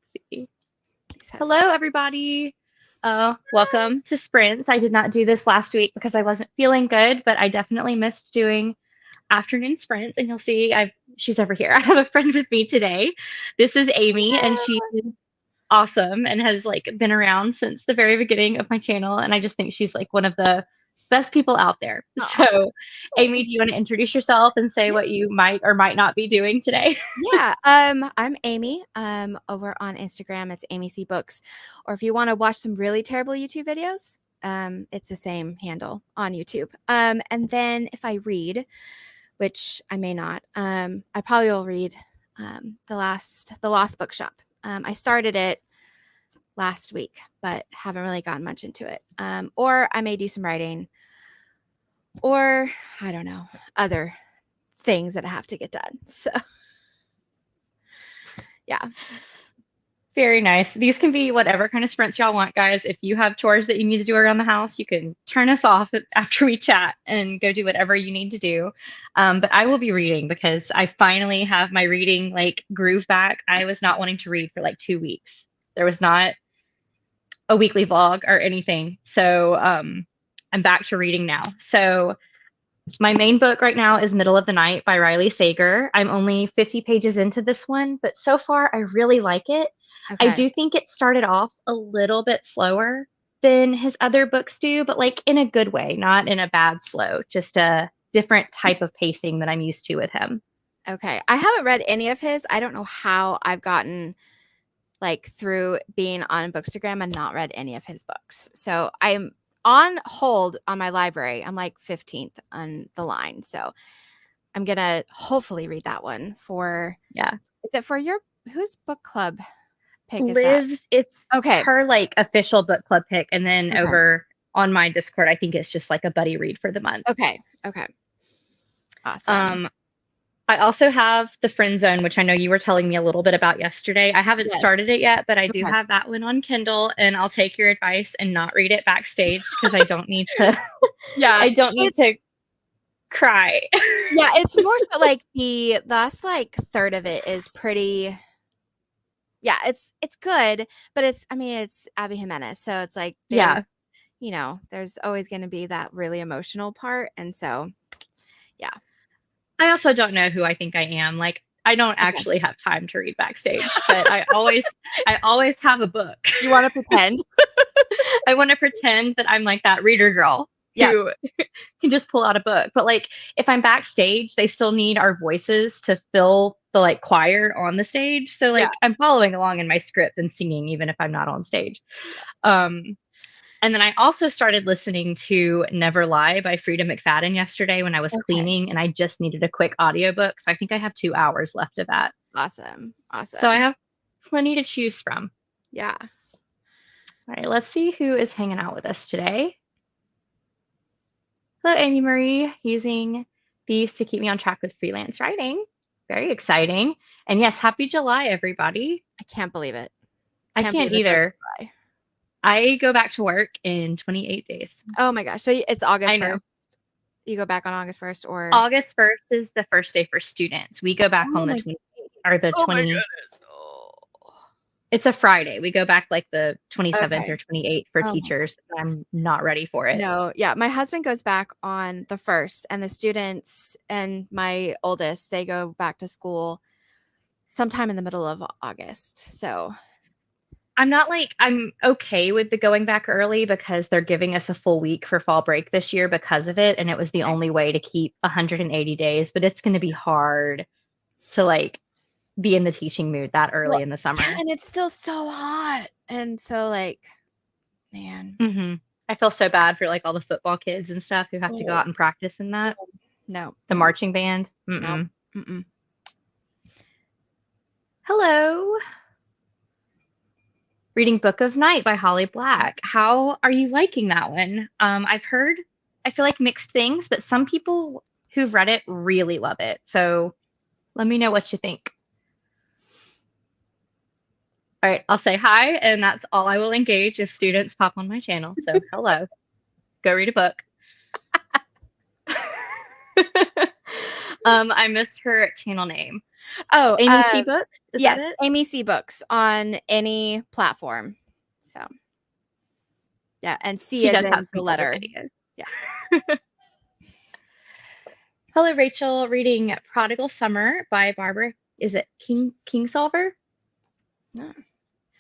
Let's see. Hello, everybody. Welcome to Sprints. I did not do this last week because I wasn't feeling good, but I definitely missed doing afternoon sprints. And you'll see she's over here. I have a friend with me today. This is Amy, and she is awesome and has like been around since the very beginning of my channel. And I just think she's like one of the best people out there. So, Amy, do you want to introduce yourself and say what you might or might not be doing today? Yeah, I'm Amy. Over on Instagram, it's Amy C Books. Or if you want to watch some really terrible YouTube videos, it's the same handle on YouTube. And then if I read, which I may not, I probably will read the Lost Bookshop. I started it last week, but haven't really gotten much into it. Or I may do some writing, or I don't know, other things that I have to get done. So. Yeah. Very nice. These can be whatever kind of sprints y'all want, guys. If you have chores that you need to do around the house, you can turn us off after we chat and go do whatever you need to do. But I will be reading because I finally have my reading like groove back. I was not wanting to read for like 2 weeks. There was not a weekly vlog or anything. So I'm back to reading now. So my main book right now is Middle of the Night by Riley Sager. I'm only 50 pages into this one, but so far I really like it. Okay. I do think it started off a little bit slower than his other books do, but like in a good way, not in a bad slow, just a different type of pacing that I'm used to with him. Okay. I haven't read any of his. I don't know how I've gotten like through being on Bookstagram and not read any of his books. So I'm on hold on my library. I'm like 15th on the line. So I'm going to hopefully read that one for, Yeah. Is it for whose book club pick is Liv's, that? it's Okay. her like official book club pick. And then over on my Discord, I think it's just like a buddy read for the month. Okay. Awesome. I also have The Friend Zone, which I know you were telling me a little bit about yesterday. I haven't started it yet, but I do have that one on Kindle, and I'll take your advice and not read it backstage because I don't need to. Yeah, I don't need to cry. Yeah, it's more so like the last like third of it is pretty. Yeah, it's good, but it's Abby Jimenez, so it's like there's always going to be that really emotional part, and so yeah. I also don't know who I think I am. Like I don't actually have time to read backstage, but I always have a book. You want to pretend? I want to pretend that I'm like that reader girl who can just pull out a book. But like if I'm backstage, they still need our voices to fill the like choir on the stage. So like I'm following along in my script and singing even if I'm not on stage. And then I also started listening to Never Lie by Frida McFadden yesterday when I was cleaning, and I just needed a quick audiobook. So I think I have 2 hours left of that. Awesome. So I have plenty to choose from. Yeah. All right, let's see who is hanging out with us today. Hello, Amy Marie, using these to keep me on track with freelance writing. Very exciting. And yes, happy July, everybody. I can't believe it. I can't either. I go back to work in 28 days. Oh my gosh. So it's August 1st. You go back on August 1st or August 1st is the first day for students. We go back on the 28th or the 20. My goodness. It's a Friday. We go back like the 27th or 28th for teachers. I'm not ready for it. No, yeah. My husband goes back on the 1st, and the students and my oldest, they go back to school sometime in the middle of August. So I'm okay with the going back early because they're giving us a full week for fall break this year because of it. And it was the only way to keep 180 days, but it's going to be hard to like be in the teaching mood that early in the summer. Yeah, and it's still so hot. And so like, man. I feel so bad for like all the football kids and stuff who have to go out and practice in that. No. The marching band. No. Hello. Reading Book of Night by Holly Black. How are you liking that one? I've heard, I feel like mixed things, but some people who've read it really love it. So let me know what you think. All right, I'll say hi, and that's all I will engage if students pop on my channel. So hello, go read a book. I missed her channel name. Oh, Amy C Books, is that yes, it? Amy C Books on any platform. So yeah, and C She as does have in the some older letter. videos. Yeah. Hello, Rachel. Reading Prodigal Summer by Barbara. Is it Kingsolver? No,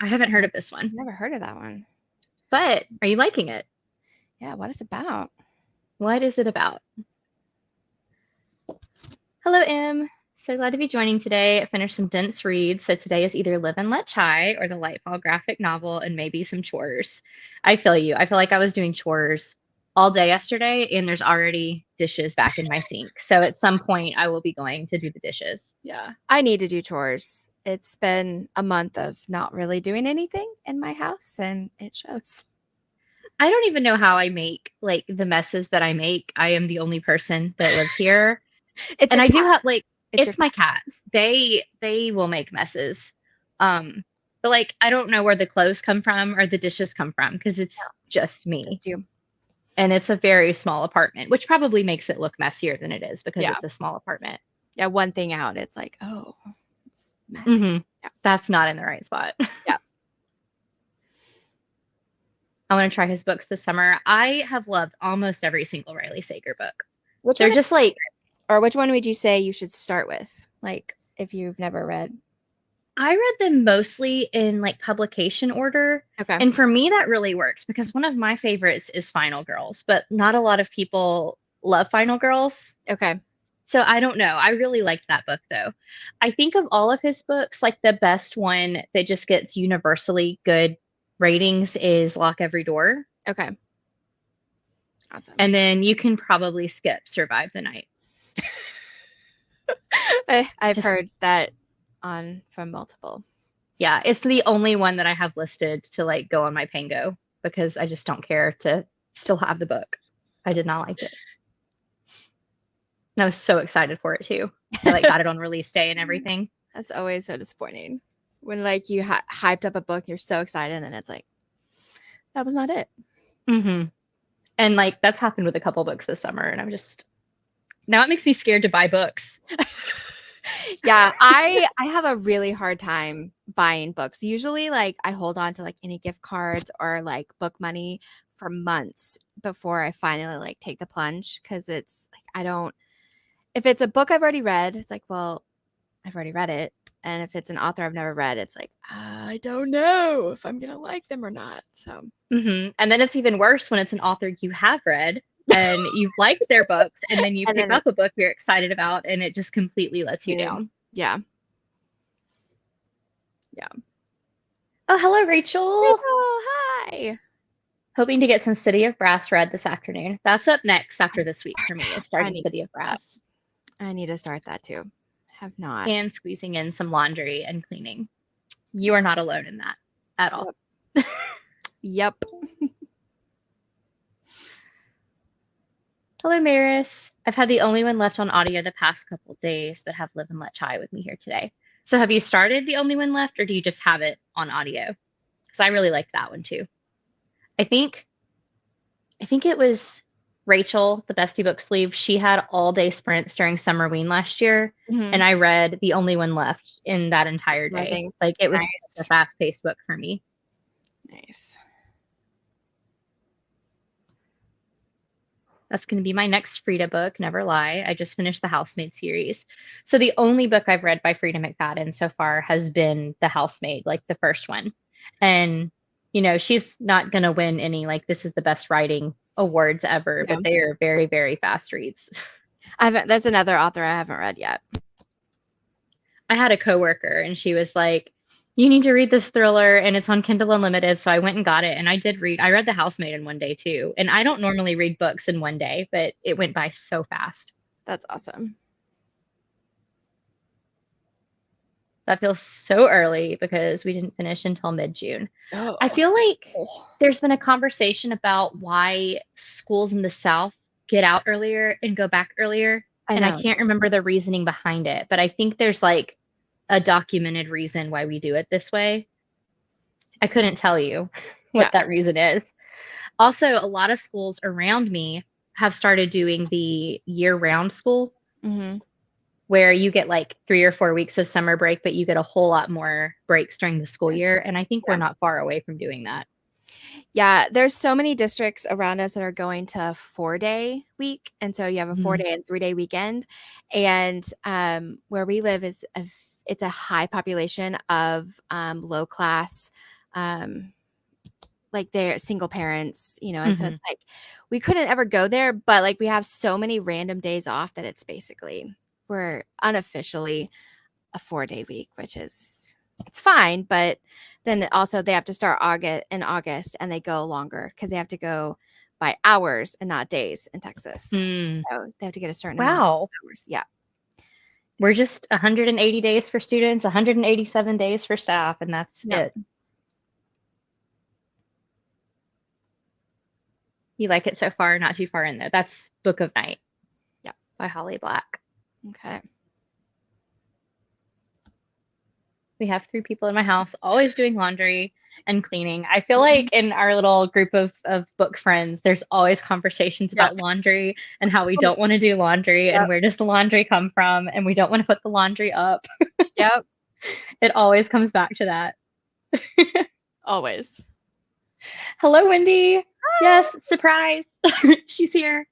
I haven't heard of this one, never heard of that one. but are you liking it? Yeah, what is it about? What is it about? Hello, Em. So glad to be joining today. I finished some dense reads, so today is either Live and Let Chai or the Lightfall graphic novel and maybe some chores. I feel you. I feel like I was doing chores all day yesterday, and there's already dishes back in my sink. So at some point, I will be going to do the dishes. Yeah, I need to do chores. It's been a month of not really doing anything in my house, and it shows. I don't even know how I make like the messes that I make. I am the only person that lives here. It's And your I do cat. have like It's your it's cat. my cats. They will make messes. Um, but like I don't know where the clothes come from or the dishes come from because it's just me. Just you. And it's a very small apartment, which probably makes it look messier than it is because Yeah. it's a small apartment. Yeah, one thing out, it's like, oh, it's messy. hmm Yeah. That's not in the right spot. Yeah. I want to try his books this summer. I have loved almost every single Riley Sager book. Which They're one just like or which one would you say you should start with? Like if you've never read. I read them mostly in like publication order. Okay. And for me, that really works because one of my favorites is Final Girls, but not a lot of people love Final Girls. Okay. So I don't know. I really liked that book though. I think of all of his books, like the best one that just gets universally good ratings is Lock Every Door. Okay. Awesome. And then you can probably skip Survive the Night. I've heard that from multiple. Yeah, it's the only one that I have listed to like go on my Pango because I just don't care to still have the book. I did not like it. And I was so excited for it too. I like got it on release day and everything. That's always so disappointing when like you hyped up a book, you're so excited, and then it's like that was not it. hmm And like that's happened with a couple books this summer, and I'm just now it makes me scared to buy books. Yeah, I have a really hard time buying books. Usually like I hold on to like any gift cards or like book money for months before I finally like take the plunge because it's like I don't if it's a book I've already read, it's like, well, I've already read it. And if it's an author I've never read, it's like, I don't know if I'm gonna like them or not. So And then it's even worse when it's an author you have read and you've liked their books, and then you and pick then up a book you're excited about, and it just completely lets you down. yeah. Yeah. Oh, hello, Rachel. Rachel, hi. Hoping to get some City of Brass read this afternoon. That's up next after this week for me, is starting City of Brass. I need to start that too. Have not. And squeezing in some laundry and cleaning. You are not alone in that at all. Yep. Hello, Maris. I've had the only one left on audio the past couple days, but have Live and Let Chai with me here today. So have you started the only one left, or do you just have it on audio? Because I really liked that one too. I think it was Rachel, the Bestie Book Sleeve. She had all day sprints during Summerween last year, and I read the only one left in that entire day. Like it was a fast-paced book for me. Nice. That's going to be my next Frida book, Never Lie. I just finished the Housemaid series. So the only book I've read by Frida McFadden so far has been The Housemaid, like the first one. And, you know, she's not going to win any, like, this is the best writing awards ever, but they are very, very fast reads. There's another author I haven't read yet. I had a coworker and she was like, you need to read this thriller and it's on Kindle Unlimited. So I went and got it, and I read The Housemaid in one day too. And I don't normally read books in one day, but it went by so fast. That's awesome. That feels so early because we didn't finish until mid-June. Oh. I feel like there's been a conversation about why schools in the South get out earlier and go back earlier. And I can't remember the reasoning behind it, but I think there's like a documented reason why we do it this way. I couldn't tell you what that reason is. Also, a lot of schools around me have started doing the year-round school. where you get like 3 or 4 weeks of summer break, but you get a whole lot more breaks during the school year. And I think we're Yeah. not far away from doing that. Yeah, there's so many districts around us that are going to a 4-day week, and so you have a 4-day and 3-day weekend, and, where we live is it's a high population of, low class, um, like, they're single parents, and so Hmm. it's like, we couldn't ever go there, but, like, we have so many random days off that it's basically we're unofficially a 4-day week, which is it's fine, but then also they have to start August and they go longer because they have to go by hours and not days in Texas. Mm. So they have to get a certain amount of Wow. hours. Yeah. We're It's just 180 days for students, 187 days for staff, and that's yeah. it. You like it so far, not too far in there. That's Book of Night. Yeah. By Holly Black. Okay. We have 3 people in my house, always doing laundry and cleaning. I feel like in our little group of book friends, there's always conversations Yep. about laundry and how we don't want to do laundry and Yep. where does the laundry come from and we don't want to put the laundry up. Yep. It always comes back to that. Always. Hello, Wendy. Yes, surprise. She's here.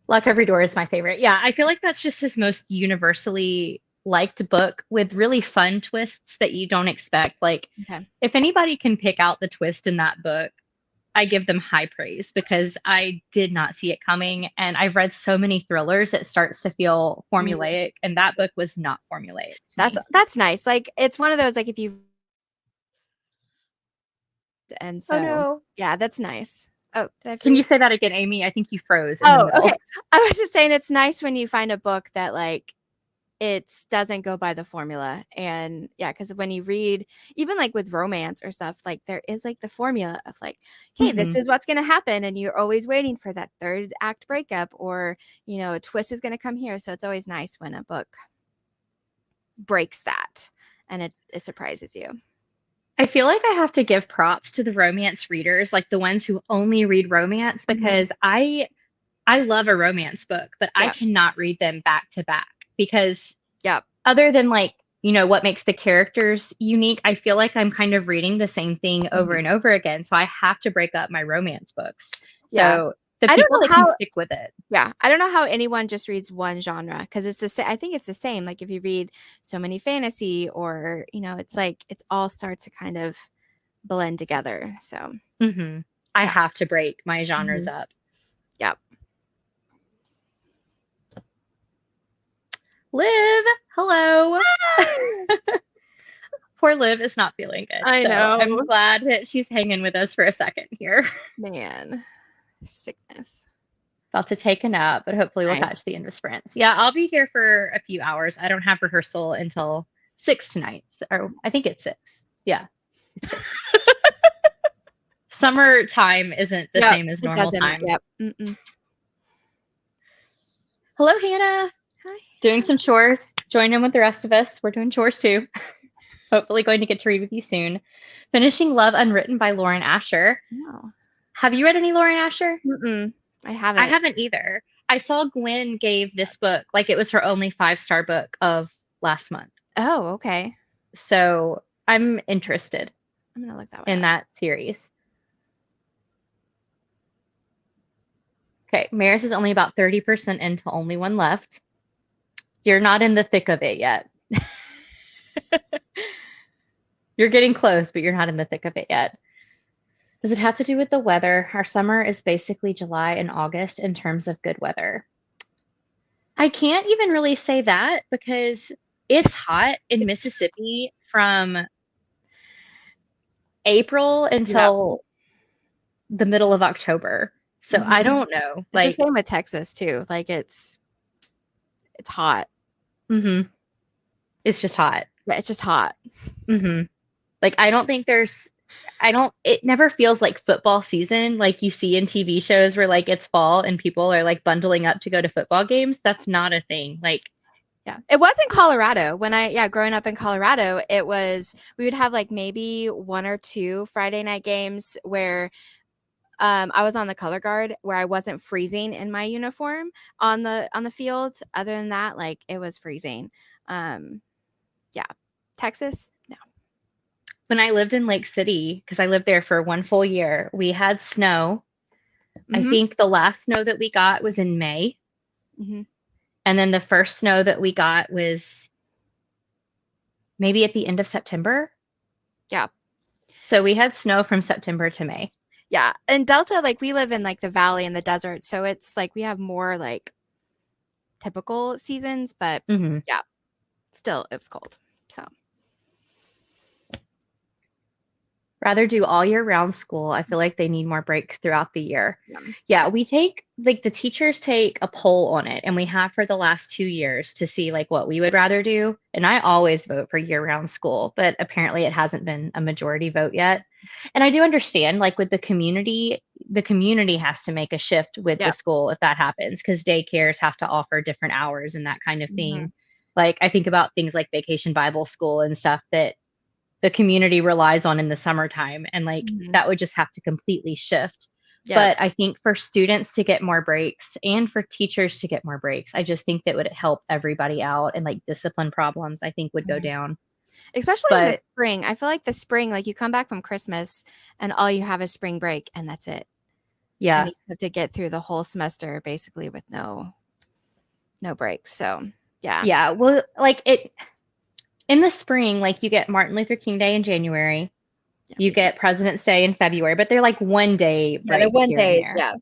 Lock Every Door is my favorite. Yeah, I feel like that's just his most universally liked book with really fun twists that you don't expect. Like, Okay. if anybody can pick out the twist in that book, I give them high praise because I did not see it coming. And I've read so many thrillers, it starts to feel Mhm. formulaic. And that book was not formulaic to me. That's nice. Like it's one of those like if you and Oh so no. yeah, that's nice. Oh, did I Can you freeze? say that again, Amy? I think you froze in the Oh, middle. okay. I was just saying it's nice when you find a book that like it doesn't go by the formula. And yeah, because when you read, even like with romance or stuff, like there is like the formula of like, hey, this Hmm. is what's going to happen. And you're always waiting for that third act breakup or, a twist is going to come here. So it's always nice when a book breaks that and it surprises you. I feel like I have to give props to the romance readers, like the ones who only read romance, Mhm. because I love a romance book, but I Yeah. cannot read them back to back because Yeah. other than like, what makes the characters unique, I feel like I'm kind of reading the same thing over Mhm. and over again. So I have to break up my romance books. Yeah. So the I don't people know that can how stick with it. Yeah, I don't know how anyone just reads one genre because it's I think it's the same. Like if you read so many fantasy or, it's like it all starts to kind of blend together. So, Hmm. I yeah. have to break my genres Mhm. up. Yep. Liv, hello. Poor Liv is not feeling good. I So I'm know. glad that she's hanging with us for a second here. Man, sickness. About to take a nap, but hopefully we'll catch Nice. the end of sprints. Yeah, I'll be here for a few hours. I don't have rehearsal until 6 tonight. Or I think it's 6. Yeah, it's 6. Summertime isn't the Yep, same as it normal doesn't. time. Yep. Mm-mm. Hello, Hannah. Hi. Doing some chores. Join in with the rest of us. We're doing chores too. Hopefully going to get to read with you soon. Finishing Love Unwritten by Lauren Asher. No. Have you read any Lauren Asher? Mm-mm. I I haven't. haven't either. I saw Gwen gave this book, like it was her only 5-star book of last month. Oh, okay. So I'm interested I'm gonna look that one in up. that series. Okay, Maris is only about 30% into Only One Left. You're not in the thick of it yet. You're getting close, but you're not in the thick of it yet. Does it have to do with the weather? Our summer is basically July and August in terms of good weather. I can't even really say that because it's hot in Mississippi from April Yep. until the middle of October. So I Mhm. don't know. It's the Like, same with Texas too. Like it's hot. mhm, it's just hot. Yeah, it's just hot. Like, I don't think it never feels like football season like you see in TV shows where like it's fall and people are like bundling up to go to football games. That's not a thing. Like, Yeah. It was in Colorado when growing up in Colorado, we would have like maybe one or two Friday night games where I was on the color guard where I wasn't freezing in my uniform on the field. Other than that, like it was freezing. Um, yeah, Texas, no. When I lived in Lake City, because I lived there for one full year, we had snow. I Hmm. think the last snow that we got was in May. Hmm. And then the first snow that we got was maybe at the end of September. Yeah, So we had snow from September to May. yeah. In Delta, like we live in like the valley and the desert, so it's like we have more like typical seasons, but Hmm. yeah, still it was cold. So Rather do all year round school. I feel like they need more breaks throughout the year. yeah. Yeah, we take like the teachers take a poll on it, and we have for the last 2 years to see like what we would rather do. And I always vote for year round school, but apparently it hasn't been a majority vote yet. And I do understand like with the community has to make a shift with the Yeah. school if that happens, because daycares have to offer different hours and that kind of Hmm. thing. Like I think about things like Vacation Bible School and stuff that the community relies on in the summertime, and like Hmm. that would just have to completely shift. Yeah. But I think for students to get more breaks and for teachers to get more breaks, I just think that would help everybody out, and like discipline problems I think would go Mhm. down. Especially in the But spring. I feel like the spring, like you come back from Christmas and all you have is spring break and that's it. And yeah, you have to get through the whole semester basically with no breaks. So yeah. yeah, well like it in the spring, like you get Martin Luther King Day in January, Yeah, you we don't. get President's Day in February, but they're like 1 day Yeah, they're breaks one here and days. there.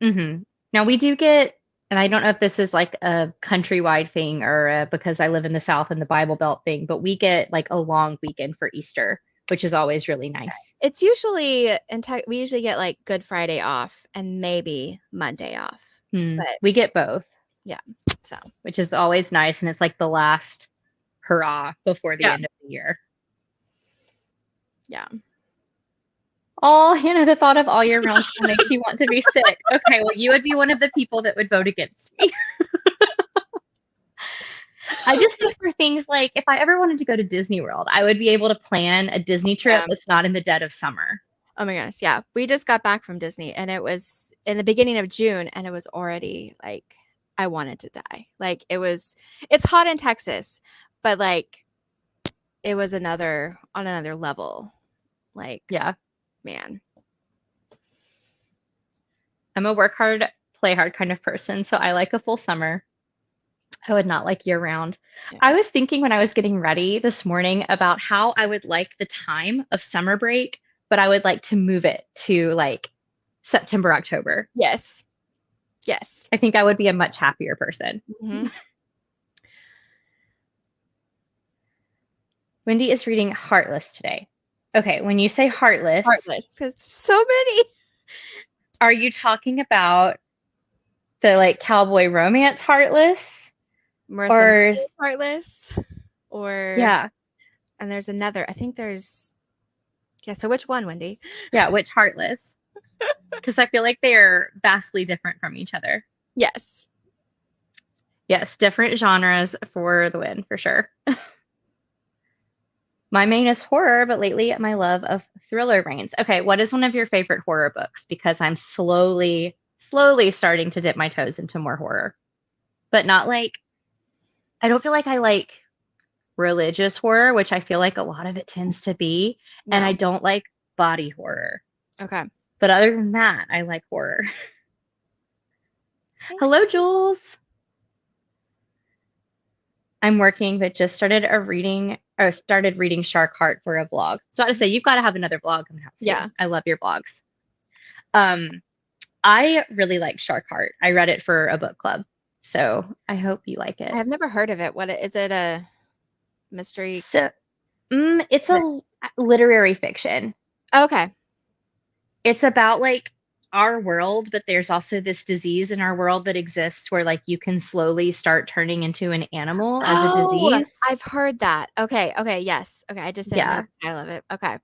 Yeah. Now we do get, and I don't know if this is like a countrywide thing or because I live in the South and the Bible Belt thing, but we get like a long weekend for Easter, which is always really nice. It's usually we usually get like Good Friday off and maybe Monday off. But We get both, yeah. So which is always nice, and it's like the last hurrah before the yeah. end of the year. Yeah. Oh, the thought of all year round school makes you want to be sick. Okay, well, you would be one of the people that would vote against me. I just think for things like if I ever wanted to go to Disney World, I would be able to plan a Disney trip Yeah. that's not in the dead of summer. Oh my goodness. Yeah. We just got back from Disney and it was in the beginning of June and it was already like I wanted to die. Like it's hot in Texas, but like it was on another level. Like, Yeah. man. I'm a work hard, play hard kind of person, so I like a full summer. I would not like year round. Yeah. I was thinking when I was getting ready this morning about how I would like the time of summer break, but I would like to move it to like September, October. Yes. Yes. I think I would be a much happier person. Hmm. Wendy is reading Heartless today. Okay, when you say Heartless, Heartless. Because so many. are you talking about the like cowboy romance Heartless? Marissa Or May's Heartless. Or yeah, and there's another. I think there's yeah, so which one, Wendy? yeah, which Heartless? Because I feel like they are vastly different from each other. Yes. Yes, different genres for the win, for sure. My main is horror, but lately my love of thriller reigns. Okay, what is one of your favorite horror books? Because I'm slowly, slowly starting to dip my toes into more horror. But not like, I don't feel like I like religious horror, which I feel like a lot of it tends to be. And I No. don't like body horror. Okay. But other than that, I like horror. Okay. Hello, Jules. I'm working, but just started reading Shark Heart for a vlog. So I had to say, you've got to have another vlog coming out soon. Yeah. I love your vlogs. I really like Shark Heart. I read it for a book club, so I hope you like it. I have never heard of it. Is it a mystery? So, it's a literary fiction. Okay. It's about like our world, but there's also this disease in our world that exists where like you can slowly start turning into an animal as a disease. I've heard that. Okay. Okay. Yes. Okay. I just didn't know Yeah. the title of it. Okay. And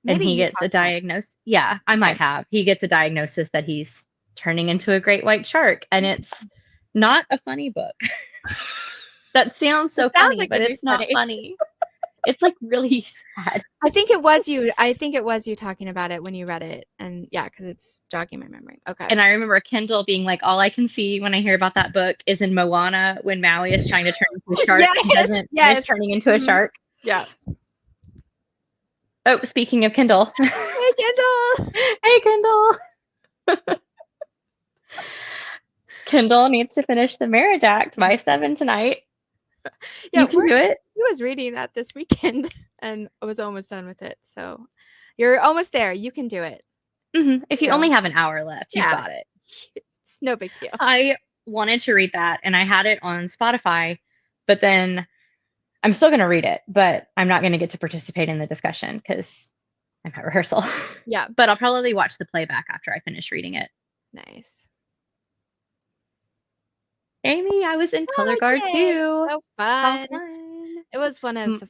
Maybe he you gets a talked about it. diagnosis. Yeah, I might have. He gets a diagnosis that he's turning into a great white shark, and it's not a funny book. That sounds so It sounds funny, like but it'd be it's not funny. funny. It's like really sad. I think it was you. I think it was you talking about it when you read it, and yeah, because it's jogging my memory. Okay. And I remember Kendall being like, all I can see when I hear about that book is in Moana when Maui is trying to turn into a shark and Yes, doesn't finish yes. turning into a Mhm. shark. Yeah. Oh, speaking of Kendall. Hey, Kendall. Hey, Kendall. Kendall needs to finish The Marriage Act by 7 tonight. Yeah, You can do it. he was reading that this weekend, and I was almost done with it. So you're almost there. You can do it. If you Yeah. only have an hour left, you've Yeah. got it. It's no big deal. I wanted to read that and I had it on Spotify, but then I'm still going to read it, but I'm not going to get to participate in the discussion because I'm at rehearsal. Yeah. But I'll probably watch the playback after I finish reading it. Nice. Amy, I was in Color Oh, Guard yay. too. So How fun. fun. It was one of the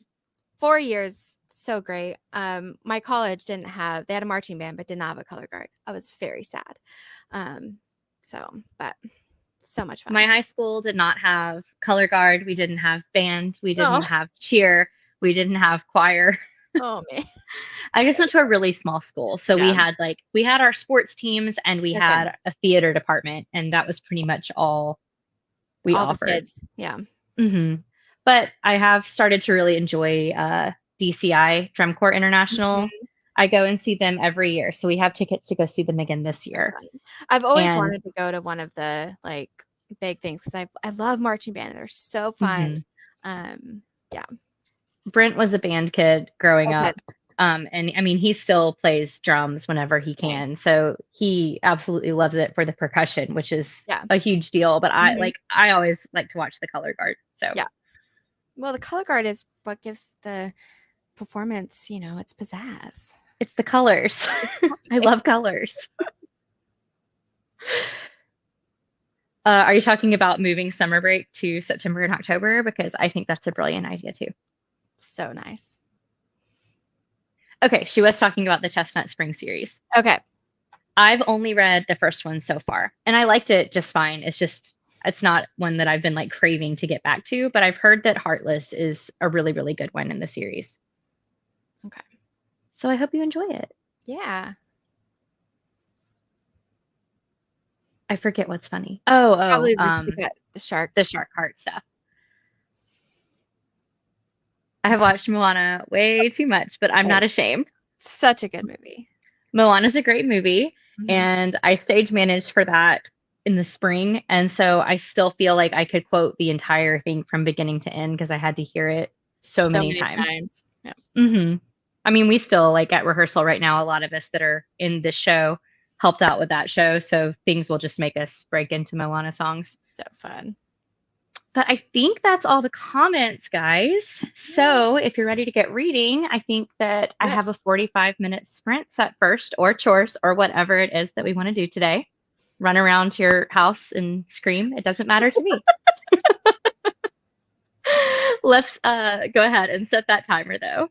4 years. So great. My college they had a marching band, but did not have a color guard. I was very sad. But so much fun. My high school did not have Color Guard. We didn't have band. We didn't Oh. have cheer. We didn't have choir. Oh, man. I just went to a really small school. So Yeah. we had our sports teams and we Okay. had a theater department, and that was pretty much all we All offered. the kids. Yeah. But I have started to really enjoy DCI, Drum Corps International. I go and see them every year. So we have tickets to go see them again this year. I've always wanted to go to one of the like big things because I love marching band. They're so fun. Yeah. Brent was a band kid growing up. And I mean, he still plays drums whenever he can. Nice. So he absolutely loves it for the percussion, which is Yeah. a huge deal. But I always like to watch the color guard. So yeah. Well, the color guard is what gives the performance, it's pizzazz. It's the colors. I love colors. Are you talking about moving summer break to September and October? Because I think that's a brilliant idea too. So nice. Okay, she was talking about the Chestnut Spring series. Okay. I've only read the first one so far, and I liked it just fine. It's not one that I've been like craving to get back to, but I've heard that Heartless is a really, really good one in the series. Okay. So I hope you enjoy it. Yeah. I forget what's funny. Probably the shark. The shark heart stuff. I have watched Moana way too much, but I'm not ashamed. Such a good movie. Moana's a great movie, and I stage managed for that in the spring, and so I still feel like I could quote the entire thing from beginning to end because I had to hear it so many times. Yeah. I mean, we still like at rehearsal right now. A lot of us that are in this show helped out with that show, so things will just make us break into Moana songs. So fun. But I think that's all the comments, guys. So if you're ready to get reading, I think that I have a 45-minute sprint set first, or chores, or whatever it is that we want to do today. Run around to your house and scream. It doesn't matter to me. Let's go ahead and set that timer, though.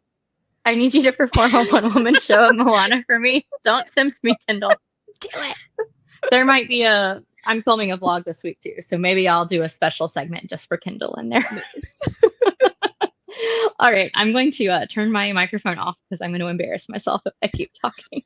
I need you to perform a one-woman show of Moana for me. Don't tempt me, Kendall. Do it. There might be I'm filming a vlog this week too, so maybe I'll do a special segment just for Kendall in there. Nice. All right, I'm going to turn my microphone off because I'm going to embarrass myself if I keep talking.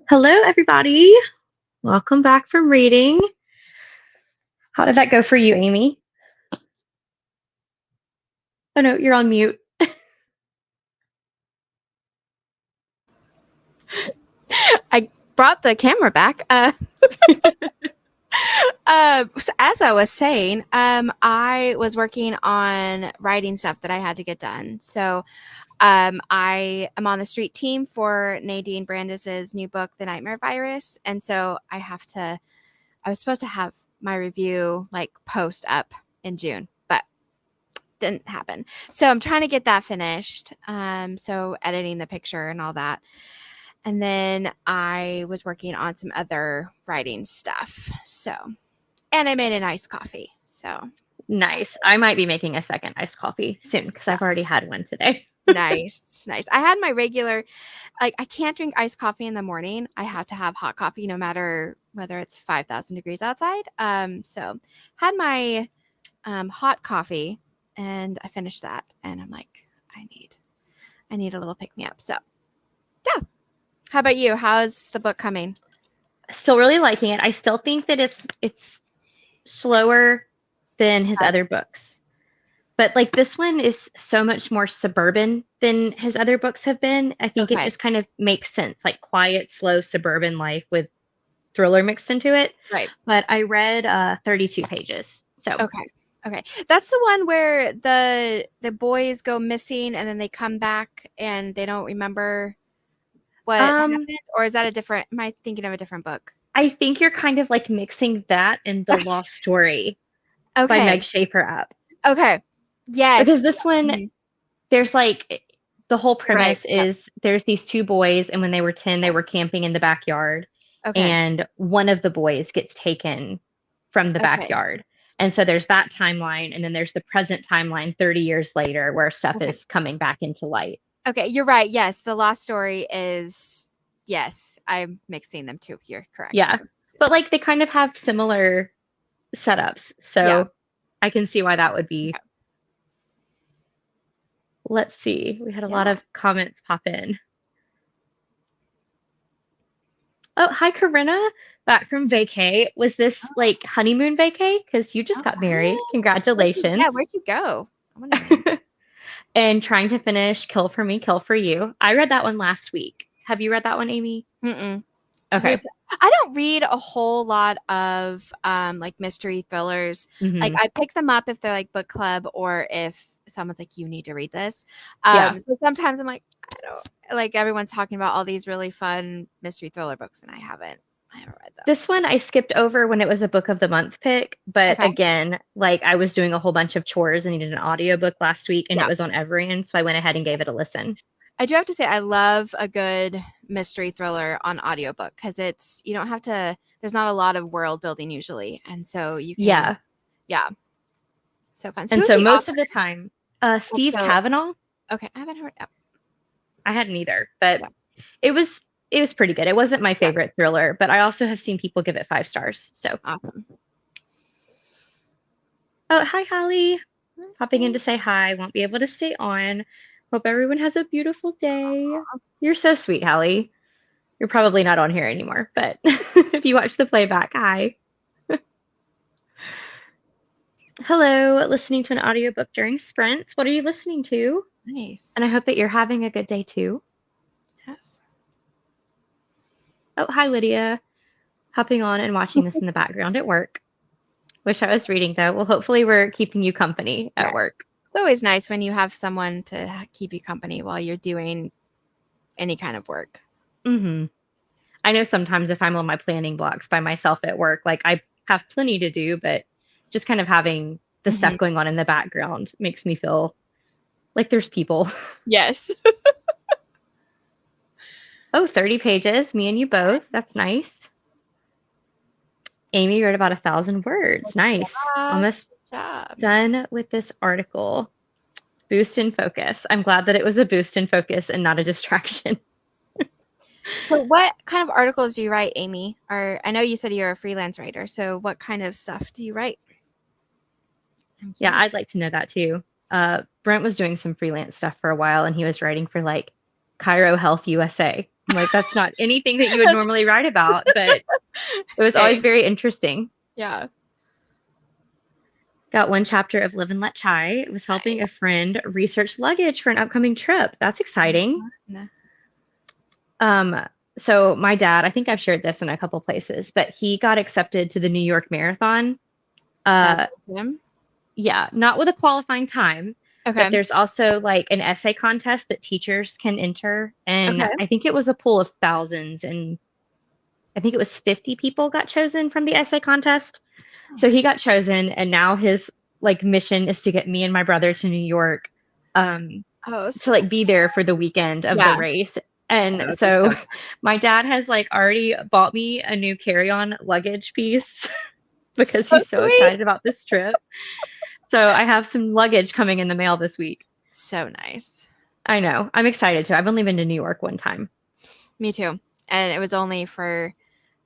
Hello, everybody. Welcome back from reading. How did that go for you, Amy? Oh, no, you're on mute. I brought the camera back. So as I was saying, I was working on writing stuff that I had to get done. So I am on the street team for Nadine Brandis's new book, The Nightmare Virus. And so I was supposed to have my review like post up in June, but didn't happen. So I'm trying to get that finished. So editing the picture and all that. And then I was working on some other writing stuff. So, and I made an iced coffee. So Nice. I might be making a second iced coffee soon because yeah, I've already had one today. nice, nice. I had my regular, like, I can't drink iced coffee in the morning. I have to have hot coffee no matter whether it's 5,000 degrees outside. So had my hot coffee and I finished that. And I'm like, I need a little pick me up. So yeah. How about you? How's the book coming? Still really liking it. I still think that it's slower than his other books. But like this one is so much more suburban than his other books have been. I think it Okay. just kind of makes sense, like quiet, slow suburban life with thriller mixed into it. Right. But I read 32 pages. So Okay. Okay. That's the one where the boys go missing and then they come back and they don't remember what happened, or is that a different, am I thinking of a different book? I think you're kind of like mixing that and The Lost Story by Okay. Meg Schaefer up. Okay. Because Yes. this one, Mhm. there's like the whole Right. premise Yep. is there's these two boys, and when they were 10, they were camping in the backyard, Okay. and one of the boys gets taken from the Okay. backyard. And so there's that timeline, and then there's the present timeline 30 years later where stuff Okay. is coming back into light. Okay. You're right. Yes. The Lost Story is, yes, I'm mixing them too. You're correct. Yeah. But like they kind of have similar setups. So Yeah. I can see why that would be. Yeah. Let's see. We had a lot Yeah. of comments pop in. Oh, hi, Corinna, back from vacay. Was this like honeymoon vacay? Because you just Oh, got married. fun. Congratulations. Where'd you go? I want to know. And trying to finish Kill for Me, Kill for You. I read that one last week. Have you read that one, Amy? Mm-mm. Okay. I don't read a whole lot of like mystery thrillers. Like Hmm. I pick them up if they're like book club or if someone's like, you need to read this. Yeah. So sometimes I'm like, I don't like everyone's talking about all these really fun mystery thriller books and I haven't read them. This one I skipped over when it was a book of the month pick, but Okay. again, like I was doing a whole bunch of chores and needed an audiobook last week and it Yeah. was on Everend, so I went ahead and gave it a listen. I do have to say I love a good mystery thriller on audiobook because it's you don't have to there's not a lot of world building usually. And so you can Yeah. yeah. So fun. So And who's so the most of author? the time, Steve So Kavanaugh, okay, I haven't heard. Oh, I hadn't either, but yeah, it was it was pretty good. It wasn't my yeah, favorite thriller, but I also have seen people give it 5 stars. So, awesome. oh, hi, Holly. Popping in Okay. to say hi. Won't be able to stay on. Hope everyone has a beautiful day. You're so sweet, Holly. You're probably not on here anymore, but if you watch the playback, hi. Hello, listening to an audiobook during sprints. What are you listening to? Nice. And I hope that you're having a good day too. Yes. Oh, hi, Lydia. Hopping on and watching this in the background at work. Wish I was reading though. Well, hopefully we're keeping you company at Yes. work. It's always nice when you have someone to keep you company while you're doing any kind of work. Hmm. I know sometimes if I'm on my planning blocks by myself at work, like I have plenty to do, but just kind of having the Mhm. stuff going on in the background makes me feel like there's people. Yes. Oh, 30 pages, me and you both. That's nice. Amy wrote about 1,000 words. Nice. Good Almost job. done with this article. Boost in focus. I'm glad that it was a boost in focus and not a distraction. So what kind of articles do you write, Amy? Or I know you said you're a freelance writer, so what kind of stuff do you write? I'm Yeah, curious. I'd like to know that too. Brent was doing some freelance stuff for a while and he was writing for like Cairo Health USA. I'm like, that's not anything that you would That's- normally write about, but it was always Okay. very interesting. Yeah. Got one chapter of Live and Let Chai. It was helping a Nice. friend research luggage for an upcoming trip. That's So exciting. fun. So my dad, I think I've shared this in a couple places, but he got accepted to the New York Marathon. That's Uh, awesome. yeah, not with a qualifying time, but Okay. there's also like an essay contest that teachers can enter. And Okay. I think it was a pool of thousands, and I think it was 50 people got chosen from the essay contest. So he Nice. got chosen, and now his like mission is to get me and my brother to New York, um, Oh, to so like be there for the weekend of the yeah, race. that And would be so so my dad has like already bought me a new carry-on luggage piece because so he's so sweet. excited about this trip. So I have some luggage coming in the mail this week. So nice. I know. I'm excited too. I've only been to New York one time. Me too. And it was only for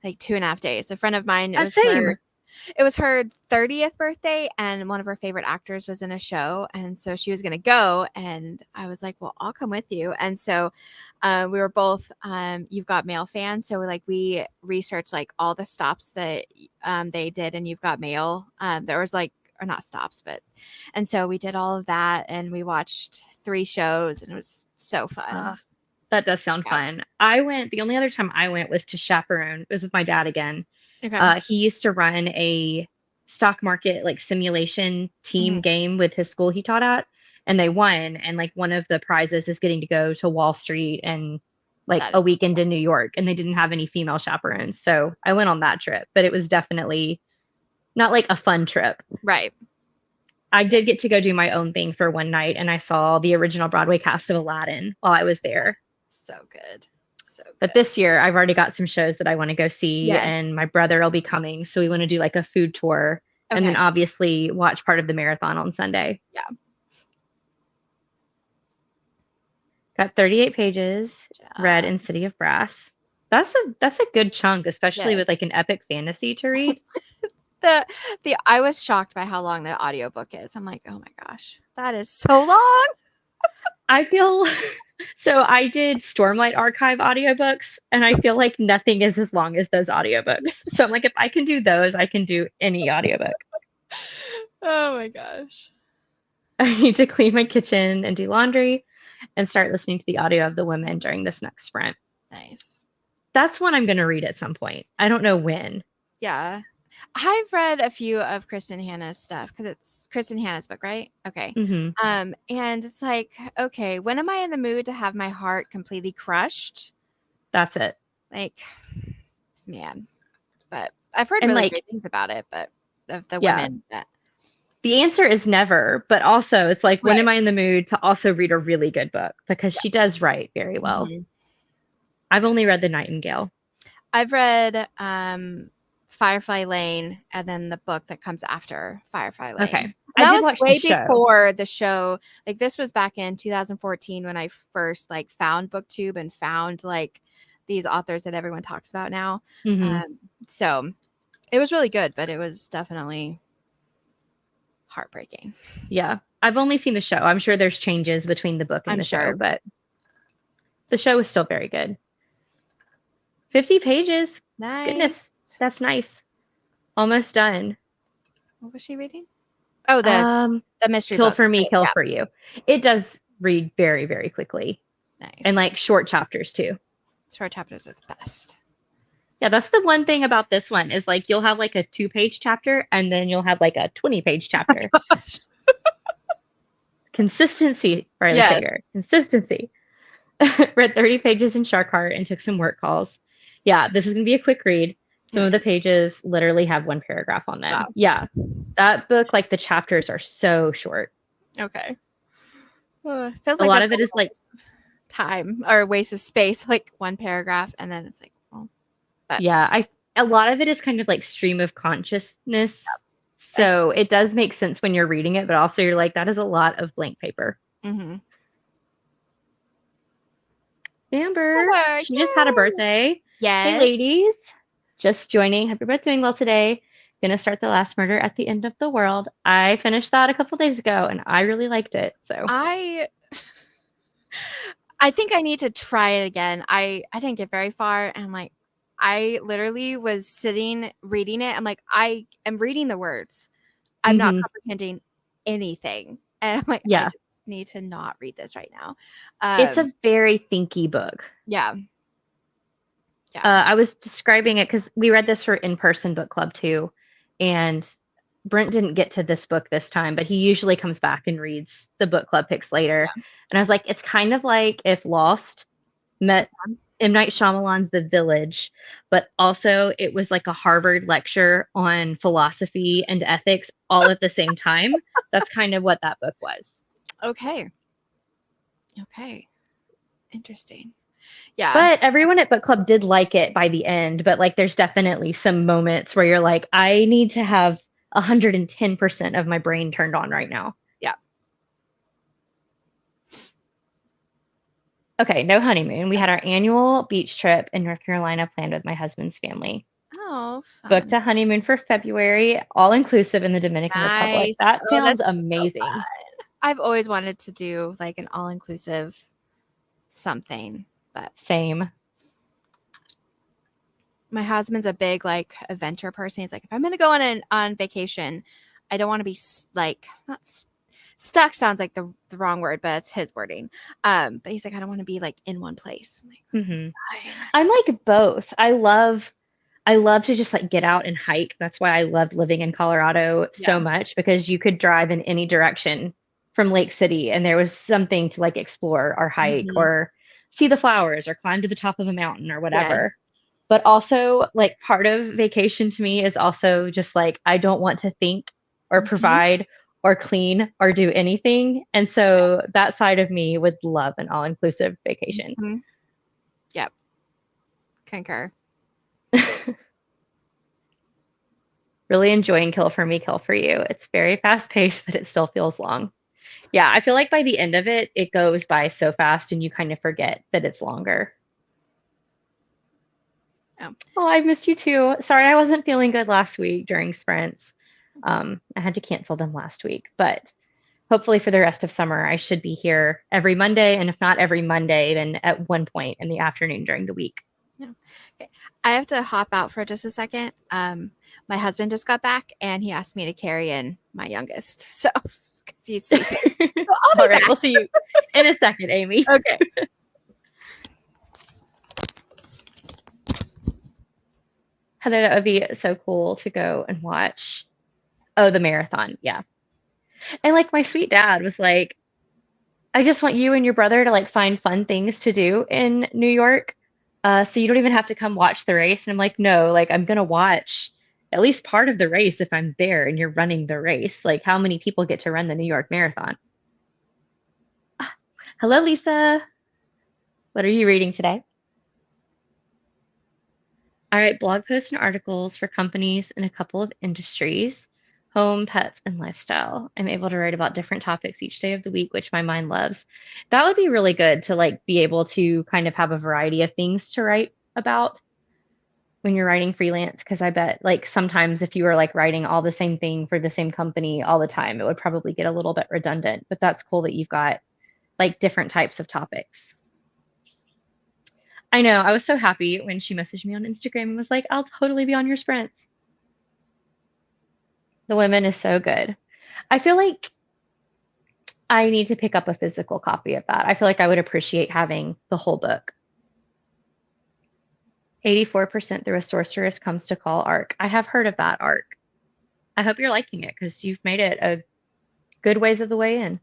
like 2.5 days. A friend of mine, Same. it was her 30th birthday, and one of her favorite actors was in a show. And so she was going to go. And I was like, well, I'll come with you. And so we were both You've Got Mail fans. So like we researched like all the stops that they did and You've Got Mail. There was like, or not stops, but, and so we did all of that and we watched 3 shows and it was so Uh, fun. that does sound Yeah. fun. The only other time I went was to Chaperone. It was with my dad again. Okay. He used to run a stock market like simulation team Mhm. game with his school he taught at, and they won. And like one of the prizes is getting to go to Wall Street and like That a is weekend in New York. And they didn't have any female chaperones. So I went on that trip, but it was definitely not like a fun trip. right. I did get to go do my own thing for one night, and I saw the original Broadway cast of Aladdin while I was there. So good. So But good. this year, I've already got some shows that I want to go see, Yes. and my brother will be coming. So we want to do like a food tour and then Okay. obviously watch part of the marathon on Sunday. Yeah. Got 38 pages, read in City of Brass. That's a good chunk, especially with Yes. like an epic fantasy to read. The I was shocked by how long the audiobook is. I'm like, oh my gosh, that is so long. I feel so I did Stormlight Archive audiobooks, and I feel like nothing is as long as those audiobooks. So I'm like, if I can do those, I can do any audiobook. Oh my gosh. I need to clean my kitchen and do laundry and start listening to the audio of the women during this next sprint. Nice. That's one I'm going to read at some point. I don't know when. Yeah. I've read a few of Kristen Hanna's stuff because it's Kristen Hanna's book, right? Okay. Hmm. And it's like, okay, when am I in the mood to have my heart completely crushed? That's it. Like, man. But I've heard And really like, great things about it, but of the yeah, women that the answer is never, but also it's like, when right. am I in the mood to also read a really good book? Because she does write very well. Mhm. I've only read The Nightingale. I've read Firefly Lane and then the book that comes after Firefly Lane. Okay. And I that did was watch way the show. before the show. Like this was back in 2014 when I first like found BookTube and found like these authors that everyone talks about now. Hmm. So it was really good, but it was definitely heartbreaking. Yeah. I've only seen the show. I'm sure there's changes between the book and I'm the sure. show, but the show was still very good. 50 pages. Nice. Goodness, that's nice. Almost done. What was she reading? Oh, the mystery Kill book. for Me, Right, Kill yeah. for You. It does read very, very quickly. Nice. And like short chapters too. short chapters are the best. Yeah, that's the one thing about this one is like you'll have like a 2-page chapter and then you'll have like a 20-page chapter. Gosh. Consistency, Riley Yes. Sager. Consistency. Read 30 pages in Sharkheart and took some work calls. Yeah, this is going to be a quick read. Some of the pages literally have one paragraph on them. Wow. Yeah, that book, like the chapters are so short. Okay. Feels A like lot that's of it is like, time or waste of space, like one paragraph, and then it's like, well, but yeah, a lot of it is kind of like stream of consciousness. So it does make sense when you're reading it, but also you're like, that is a lot of blank paper. mm-hmm. Amber, she just had a birthday. Yes. Hey, ladies, just joining. Hope you're both doing well today. Gonna start The Last Murder at the End of the World. I finished that a couple days ago, and I really liked it. So I think I need to try it again. I didn't get very far, and I'm like, I literally was sitting reading it. I'm like, I am reading the words. I'm not Hmm. comprehending anything, and I'm like, I Yeah. just need to not read this right now. It's a Um, very thinky book. yeah, yeah, I was describing it because we read this for in-person book club too, and Brent didn't get to this book this time, but he usually comes back and reads the book club picks later. yeah. And I was like, it's kind of like if Lost met Okay. M. Night Shyamalan's The Village, but also it was like a Harvard lecture on philosophy and ethics all at the same time. That's kind of what that book was. Okay. Okay. Interesting. Yeah. But everyone at book club did like it by the end, but like there's definitely some moments where you're like, I need to have 110% of my brain turned on right now. Yeah. Okay, no honeymoon. We had our annual beach trip in North Carolina planned with my husband's family. Oh, Booked fun. a honeymoon for February, all inclusive in the Dominican Republic. Nice. That Oh, that sounds sounds so amazing. fun. I've always wanted to do like an all-inclusive something, but Same. my husband's a big like adventure person. He's like, if I'm gonna go on vacation, I don't want to be like not stuck. Sounds like the wrong word, but it's his wording. But he's like, I don't want to be like in one place. I'm like, Hmm. fine. I'm like both. I love to just like get out and hike. That's why I loved living in Colorado Yeah. so much because you could drive in any direction from Lake City and there was something to like explore or hike Mhm. or see the flowers or climb to the top of a mountain or Yes. whatever. But also, like, part of vacation to me is also just like I don't want to think or Mhm. provide or clean or do anything. And so that side of me would love an all-inclusive vacation. Mhm. Yep. Concur. Really enjoying Kill for Me, Kill for You. It's very fast paced, but it still feels long. Yeah, I feel like by the end of it, it goes by so fast and you kind of forget that it's longer. Oh. Oh, I've missed you too. Sorry, I wasn't feeling good last week during sprints. I had to cancel them last week, but hopefully for the rest of summer, I should be here every Monday. And if not every Monday, then at one point in the afternoon during the week. Yeah. Okay. I have to hop out for just a second. My husband just got back and he asked me to carry in my youngest. So, because he's sleeping. So I'll All be right, back. we'll see you in a second, Amy. Okay. Heather, that would be so cool to go and watch. Oh, the marathon. Yeah. And like my sweet dad was like, I just want you and your brother to like find fun things to do in New York. So you don't even have to come watch the race. And I'm like, no, like I'm gonna watch at least part of the race if I'm there and you're running the race. Like how many people get to run the New York Marathon? Hello, Lisa. What are you reading today? I write blog posts and articles for companies in a couple of industries, home, pets, and lifestyle. I'm able to write about different topics each day of the week, which my mind loves. That would be really good to like be able to kind of have a variety of things to write about when you're writing freelance, because I bet like sometimes if you were like writing all the same thing for the same company all the time, it would probably get a little bit redundant. But that's cool that you've got like different types of topics. I know. I was so happy when she messaged me on Instagram and was like, I'll totally be on your sprints. The women is so good. I feel like I need to pick up a physical copy of that. I feel like I would appreciate having the whole book. 84% through a sorceress comes to call arc. I have heard of that arc. I hope you're liking it because you've made it a good ways of the way in.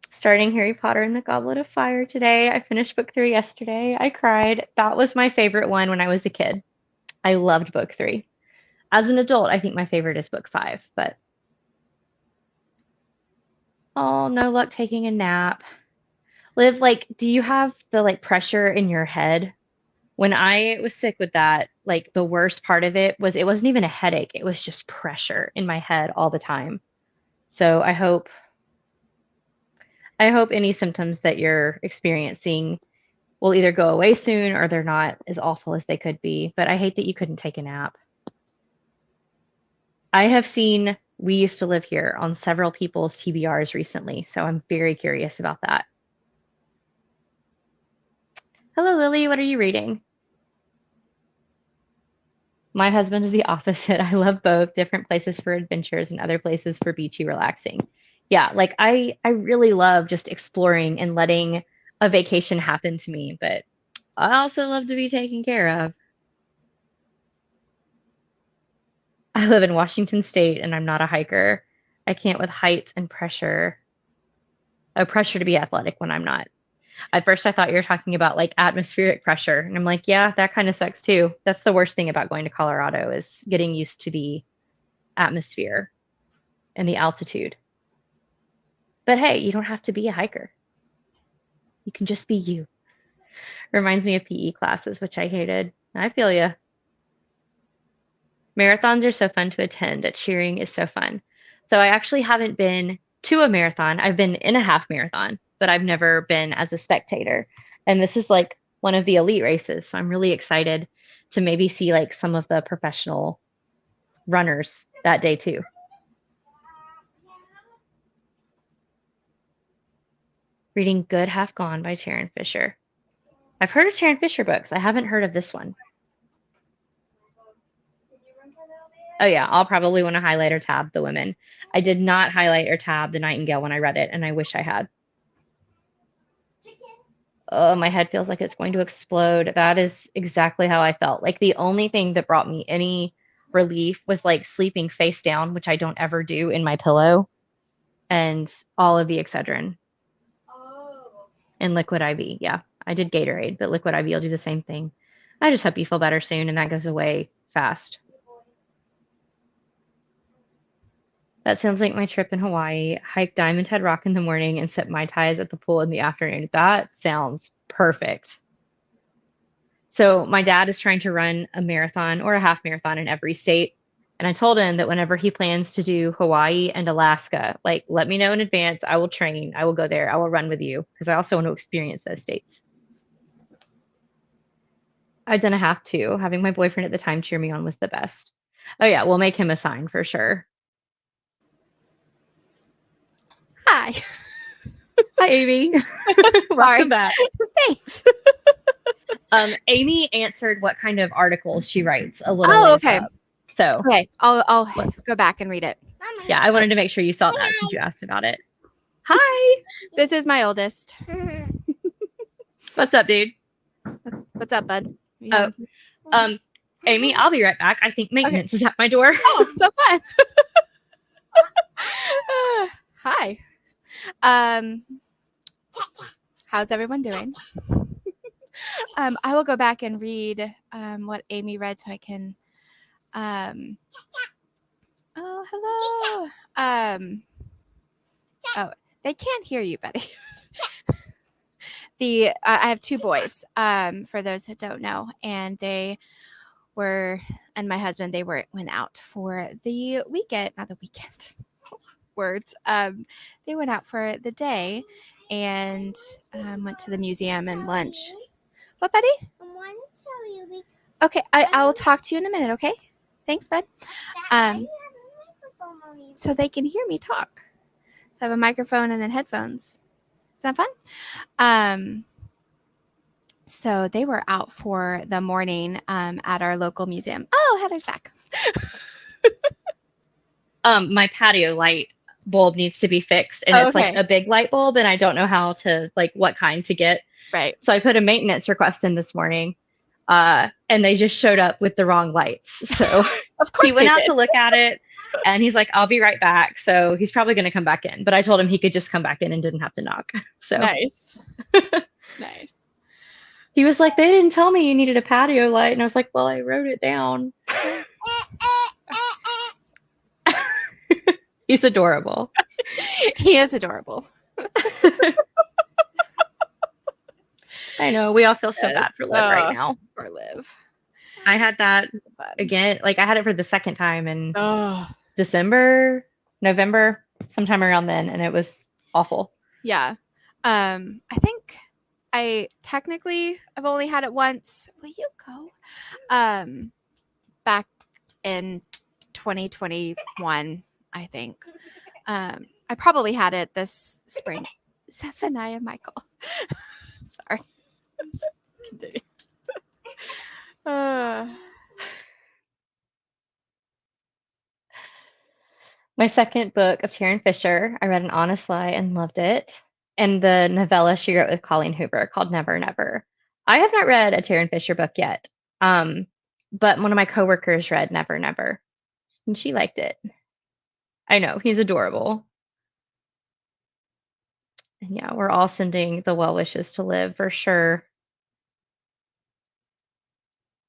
Starting Harry Potter and the Goblet of Fire today. I finished book 3 yesterday. I cried. That was my favorite one when I was a kid. I loved book 3. As an adult, I think my favorite is book 5, but oh, no luck taking a nap. Liv, like, do you have the like pressure in your head? When I was sick with that, like the worst part of it was it wasn't even a headache, it was just pressure in my head all the time. So I hope any symptoms that you're experiencing will either go away soon or they're not as awful as they could be. But I hate that you couldn't take a nap. I have seen We used to live here on several people's TBRs recently, so I'm very curious about that. Hello, Lily. What are you reading? My husband is the opposite. I love both different places for adventures and other places for beachy relaxing. Yeah, like I really love just exploring and letting a vacation happen to me, but I also love to be taken care of. I live in Washington State and I'm not a hiker. I can't with heights and pressure. Oh, pressure to be athletic when I'm not. At first, I thought you were talking about like atmospheric pressure. And I'm like, yeah, that kind of sucks too. That's the worst thing about going to Colorado is getting used to the atmosphere and the altitude. But hey, you don't have to be a hiker. You can just be you. Reminds me of PE classes, which I hated. I feel you. Marathons are so fun to attend. Cheering is so fun. So I actually haven't been to a marathon. I've been in a half marathon, but I've never been as a spectator. And this is like one of the elite races. So I'm really excited to maybe see like some of the professional runners that day too. Reading Good Half Gone by Taryn Fisher. I've heard of Taryn Fisher books. I haven't heard of this one. Oh yeah, I'll probably want to highlight or tab The Women. I did not highlight or tab The Nightingale when I read it, and I wish I had. Oh, my head feels like it's going to explode. That is exactly how I felt. Like the only thing that brought me any relief was like sleeping face down, which I don't ever do in my pillow, and all of the Excedrin and Liquid IV. Yeah, I did Gatorade, but Liquid IV will do the same thing. I just hope you feel better soon and that goes away fast. That sounds like my trip in Hawaii. Hike Diamond Head Rock in the morning and sip Mai Tais at the pool in the afternoon. That sounds perfect. So my dad is trying to run a marathon or a half marathon in every state. And I told him that whenever he plans to do Hawaii and Alaska, like let me know in advance. I will train. I will go there. I will run with you because I also want to experience those states. I've done a half too. Having my boyfriend at the time cheer me on was the best. Oh yeah, we'll make him a sign for sure. Hi. Hi, Amy. Welcome back. Thanks. Amy answered what kind of articles she writes a little Oh, ways okay. up. So Okay, I'll go back and read it. yeah, I wanted to make sure you saw that since you asked about it. Hi. This is my oldest. What's up, dude? What's up, bud? Oh, Amy, I'll be right back. I think maintenance is at my door. Oh, so fun. Hi. How's everyone doing? I will go back and read what Amy read so I can oh, hello. Oh, they can't hear you, Betty. I have two boys, for those that don't know, and they were, and my husband, they went out for the weekend, not the weekend, words. They went out for the day and went to the museum and lunch. What, Betty? I want to tell you. Okay, I will talk to you in a minute, okay? Thanks, bud. So they can hear me talk. So I have a microphone and then headphones. Is that fun? So they were out for the morning at our local museum. Oh, Heather's back. My patio light bulb needs to be fixed, and it's like a big light bulb, and I don't know how to like what kind to get. Right. So I put a maintenance request in this morning, and they just showed up with the wrong lights. So of course he went out to look at it, and he's like, "I'll be right back." So he's probably going to come back in, but I told him he could just come back in and didn't have to knock. So nice. Nice. He was like, "They didn't tell me you needed a patio light," and I was like, "Well, I wrote it down." He's adorable. He is adorable. I know. We all feel so bad for Liv right now. Poor Liv. I had that again. Like I had it for the second time in December, November, sometime around then, and it was awful. Yeah. I think I've only had it once. Will you go? Back in 2021, I think. I probably had it this spring. Zephaniah Michael. Sorry. Continue. Uh, My second book of Taryn Fisher, I read An Honest Lie and loved it. And the novella she wrote with Colleen Hoover called Never Never. I have not read a Taryn Fisher book yet, but one of my coworkers read Never Never, and she liked it. I know, he's adorable. And yeah, we're all sending the well wishes to Liv for sure.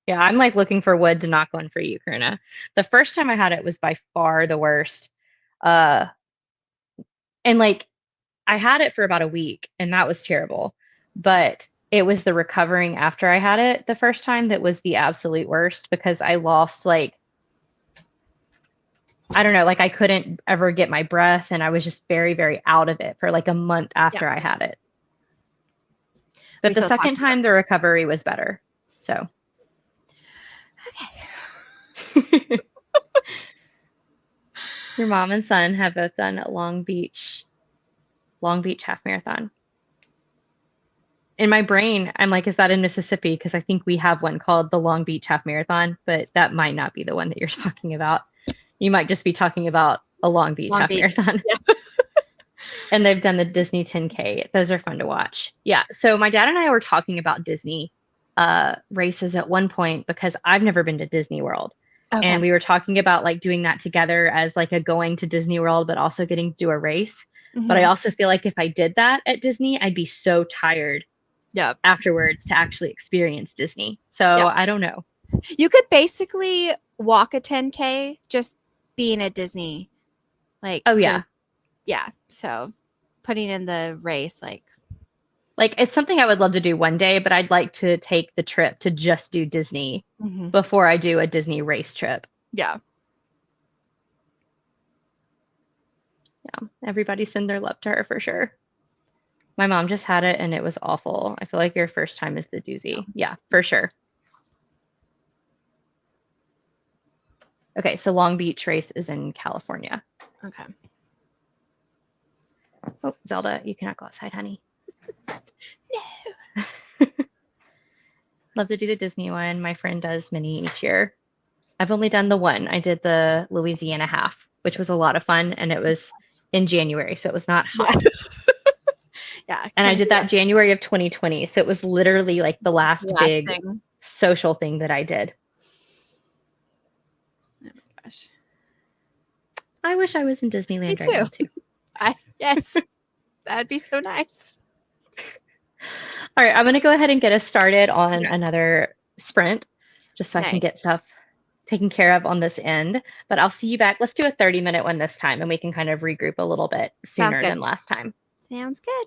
Yeah, I'm like looking for wood to knock on for you, Karina. The first time I had it was by far the worst. Uh, and like I had it for about a week and that was terrible. But it was the recovering after I had it the first time that was the absolute worst because I lost like I don't know, like I couldn't ever get my breath and I was just very, very out of it for like a month yeah. after I had it. We But the still talk second about time the recovery was better. So Okay. your mom and son have both done Long Beach half marathon. In my brain, I'm like, is that in Mississippi? Because I think we have one called the Long Beach Half Marathon, but that might not be the one that you're talking about. You might just be talking about a Long Beach Long Half Beach. Marathon. Yeah. And they've done the Disney 10K. Those are fun to watch. Yeah. So my dad and I were talking about Disney races at one point because I've never been to Disney World. Okay. And we were talking about like doing that together as like a going to Disney World, but also getting to do a race. But I also feel like if I did that at Disney, I'd be so tired afterwards to actually experience Disney. So I don't know. You could basically walk a 10K just being at Disney. Like, Oh yeah. Yeah. So putting in the race, like it's something I would love to do one day, but I'd like to take the trip to just do Disney before I do a Disney race trip. Yeah. Yeah. Everybody send their love to her for sure. My mom just had it and it was awful. I feel like your first time is the doozy. Yeah, for sure. Okay, so Long Beach race is in California. Okay. Oh, Zelda, you cannot go outside, honey. No. Love to do the Disney one. My friend does many each year. I've only done the one. I did the Louisiana half, which was a lot of fun, and it was in January, so it was not hot. Yeah. And I did that January of 2020, so it was literally like the last big social thing that I did. Oh my gosh. I wish I was in Disneyland Me right now too. Yes. That'd be so nice. All right, I'm going to go ahead and get us started on another sprint just so I can get stuff taken care of on this end. But I'll see you back. Let's do a 30-minute one this time and we can kind of regroup a little bit sooner than last time. Sounds good.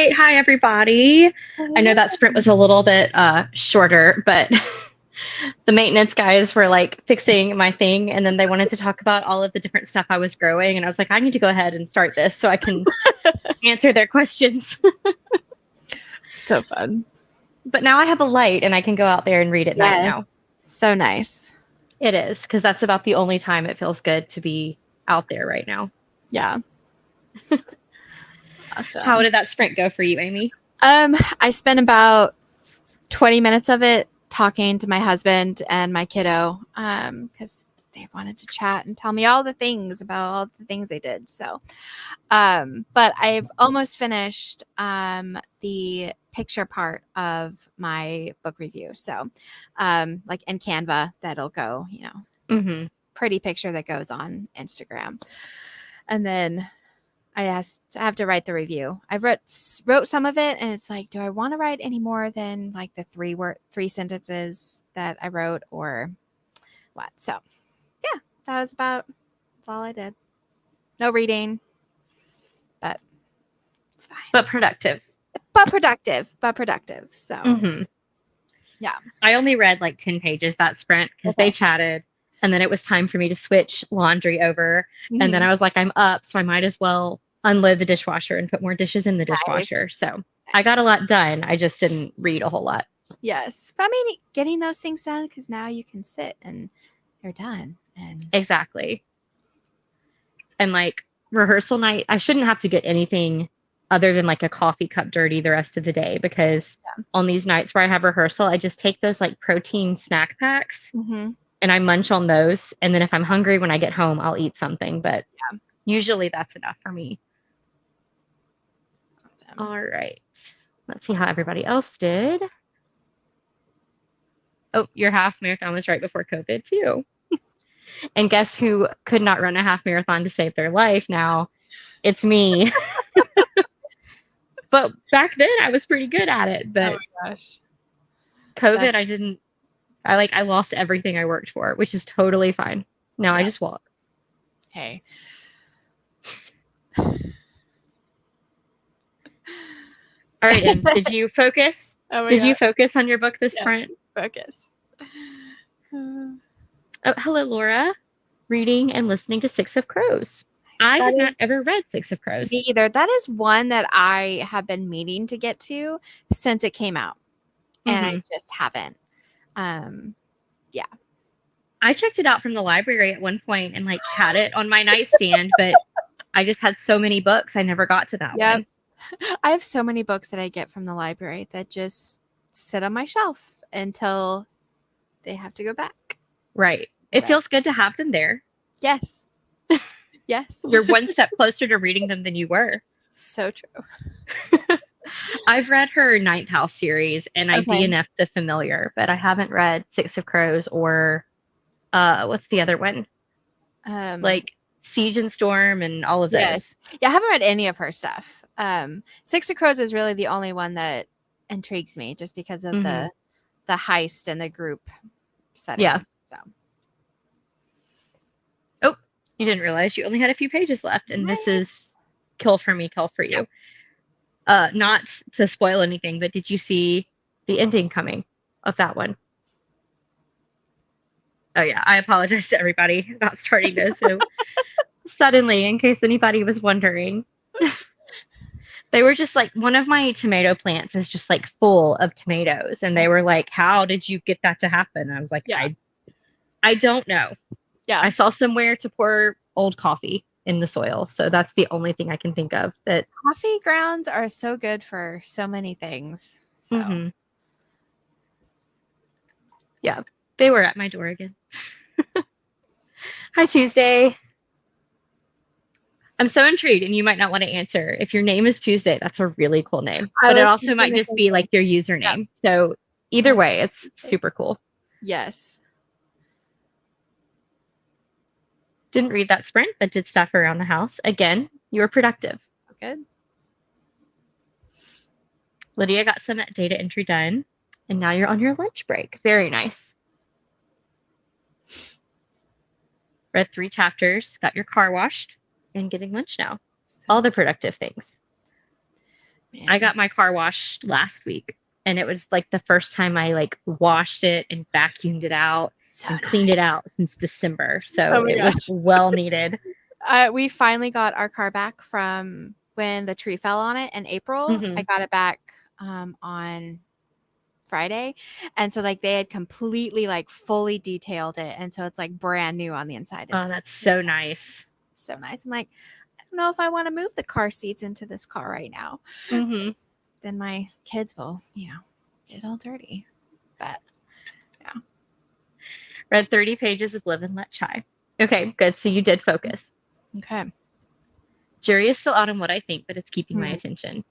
right. Hi, everybody. I know that sprint was a little bit shorter, but the maintenance guys were like fixing my thing, and then they wanted to talk about all of the different stuff I was growing. And I was like, I need to go ahead and start this so I can answer their questions. So fun. But now I have a light and I can go out there and read at night Yes. now. So nice. It is, because that's about the only time it feels good to be out there right now. Yeah. Awesome. How did that sprint go for you, Amy? I spent about 20 minutes of it talking to my husband and my kiddo because they wanted to chat and tell me all the things about all the things they did. So, but I've almost finished the picture part of my book review. So, like in Canva, that'll go, pretty picture that goes on Instagram. And then I have to write the review. I've wrote some of it, and it's like, do I want to write any more than like the three sentences that I wrote, or what? So, yeah, that's all I did. No reading, but it's fine. But productive. But productive. So, yeah. I only read like 10 pages that sprint because they chatted, and then it was time for me to switch laundry over. And then I was like, I'm up, so I might as well unload the dishwasher and put more dishes in the dishwasher. Nice. So I got a lot done. I just didn't read a whole lot. Yes. But I mean, getting those things done, because now you can sit and they're done. And exactly. And like rehearsal night, I shouldn't have to get anything other than like a coffee cup dirty the rest of the day, because on these nights where I have rehearsal, I just take those like protein snack packs and I munch on those. And then if I'm hungry when I get home, I'll eat something. But usually that's enough for me. Awesome. All right. Let's see how everybody else did. Oh, your half marathon was right before COVID too. And guess who could not run a half marathon to save their life now? It's me. But back then I was pretty good at it. But oh my gosh. COVID, I lost everything I worked for, which is totally fine. Now I just walk. Hey. All right, and did you focus? You focus on your book this sprint? Focus. Oh, hello, Laura. Reading and listening to Six of Crows. I have not ever read Six of Crows. Me either. That is one that I have been meaning to get to since it came out. And I just haven't. Yeah. I checked it out from the library at one point and like had it on my nightstand, but I just had so many books I never got to that one. I have so many books that I get from the library that just sit on my shelf until they have to go back. Right. It feels good to have them there. Yes. Yes. You're one step closer to reading them than you were. So true. I've read her Ninth House series and I DNF'd The Familiar, but I haven't read Six of Crows or what's the other one? Like Siege and Storm and all of those. Yeah, I haven't read any of her stuff. Six of Crows is really the only one that intrigues me, just because of the heist and the group setting. Yeah. So. Oh, you didn't realize you only had a few pages left, and this is kill for me, kill for you. Not to spoil anything, but did you see the ending coming of that one? Oh yeah, I apologize to everybody about starting this so suddenly, in case anybody was wondering. They were just like, one of my tomato plants is just like full of tomatoes, and they were like, how did you get that to happen? And I was like, I don't know. Yeah, I saw somewhere to pour old coffee in the soil, so that's the only thing I can think of. That coffee grounds are so good for so many things. So yeah, they were at my door again. Hi, Tuesday. I'm so intrigued, and you might not want to answer. If your name is Tuesday, that's a really cool name. But it also might just be like your username. Yeah. So either way, it's super cool. Yes. Didn't read that sprint, but did stuff around the house. Again, you were productive. Good. Lydia got some data entry done, and now you're on your lunch break. Very nice. Read 3 chapters, got your car washed, and getting lunch now. All the productive things. I Man, got my car washed last week, and it was like the first time I like washed it and vacuumed it out so and cleaned it nice. out since December. So Oh my it was gosh. well needed. We finally got our car back from when the tree fell on it in April. I Hmm. got it back on Friday. And so like they had completely like fully detailed it. And so it's like brand new on the inside. Oh, It's that's so nice. so nice. I'm like, I don't know if I want to move the car seats into this car right now. Hmm. 'Cause then my kids will, get it all dirty. But yeah. Read 30 pages of Live and Let Chai. Okay, good. So you did focus. Okay. Jury is still out on what I think, but it's keeping my Hmm. attention.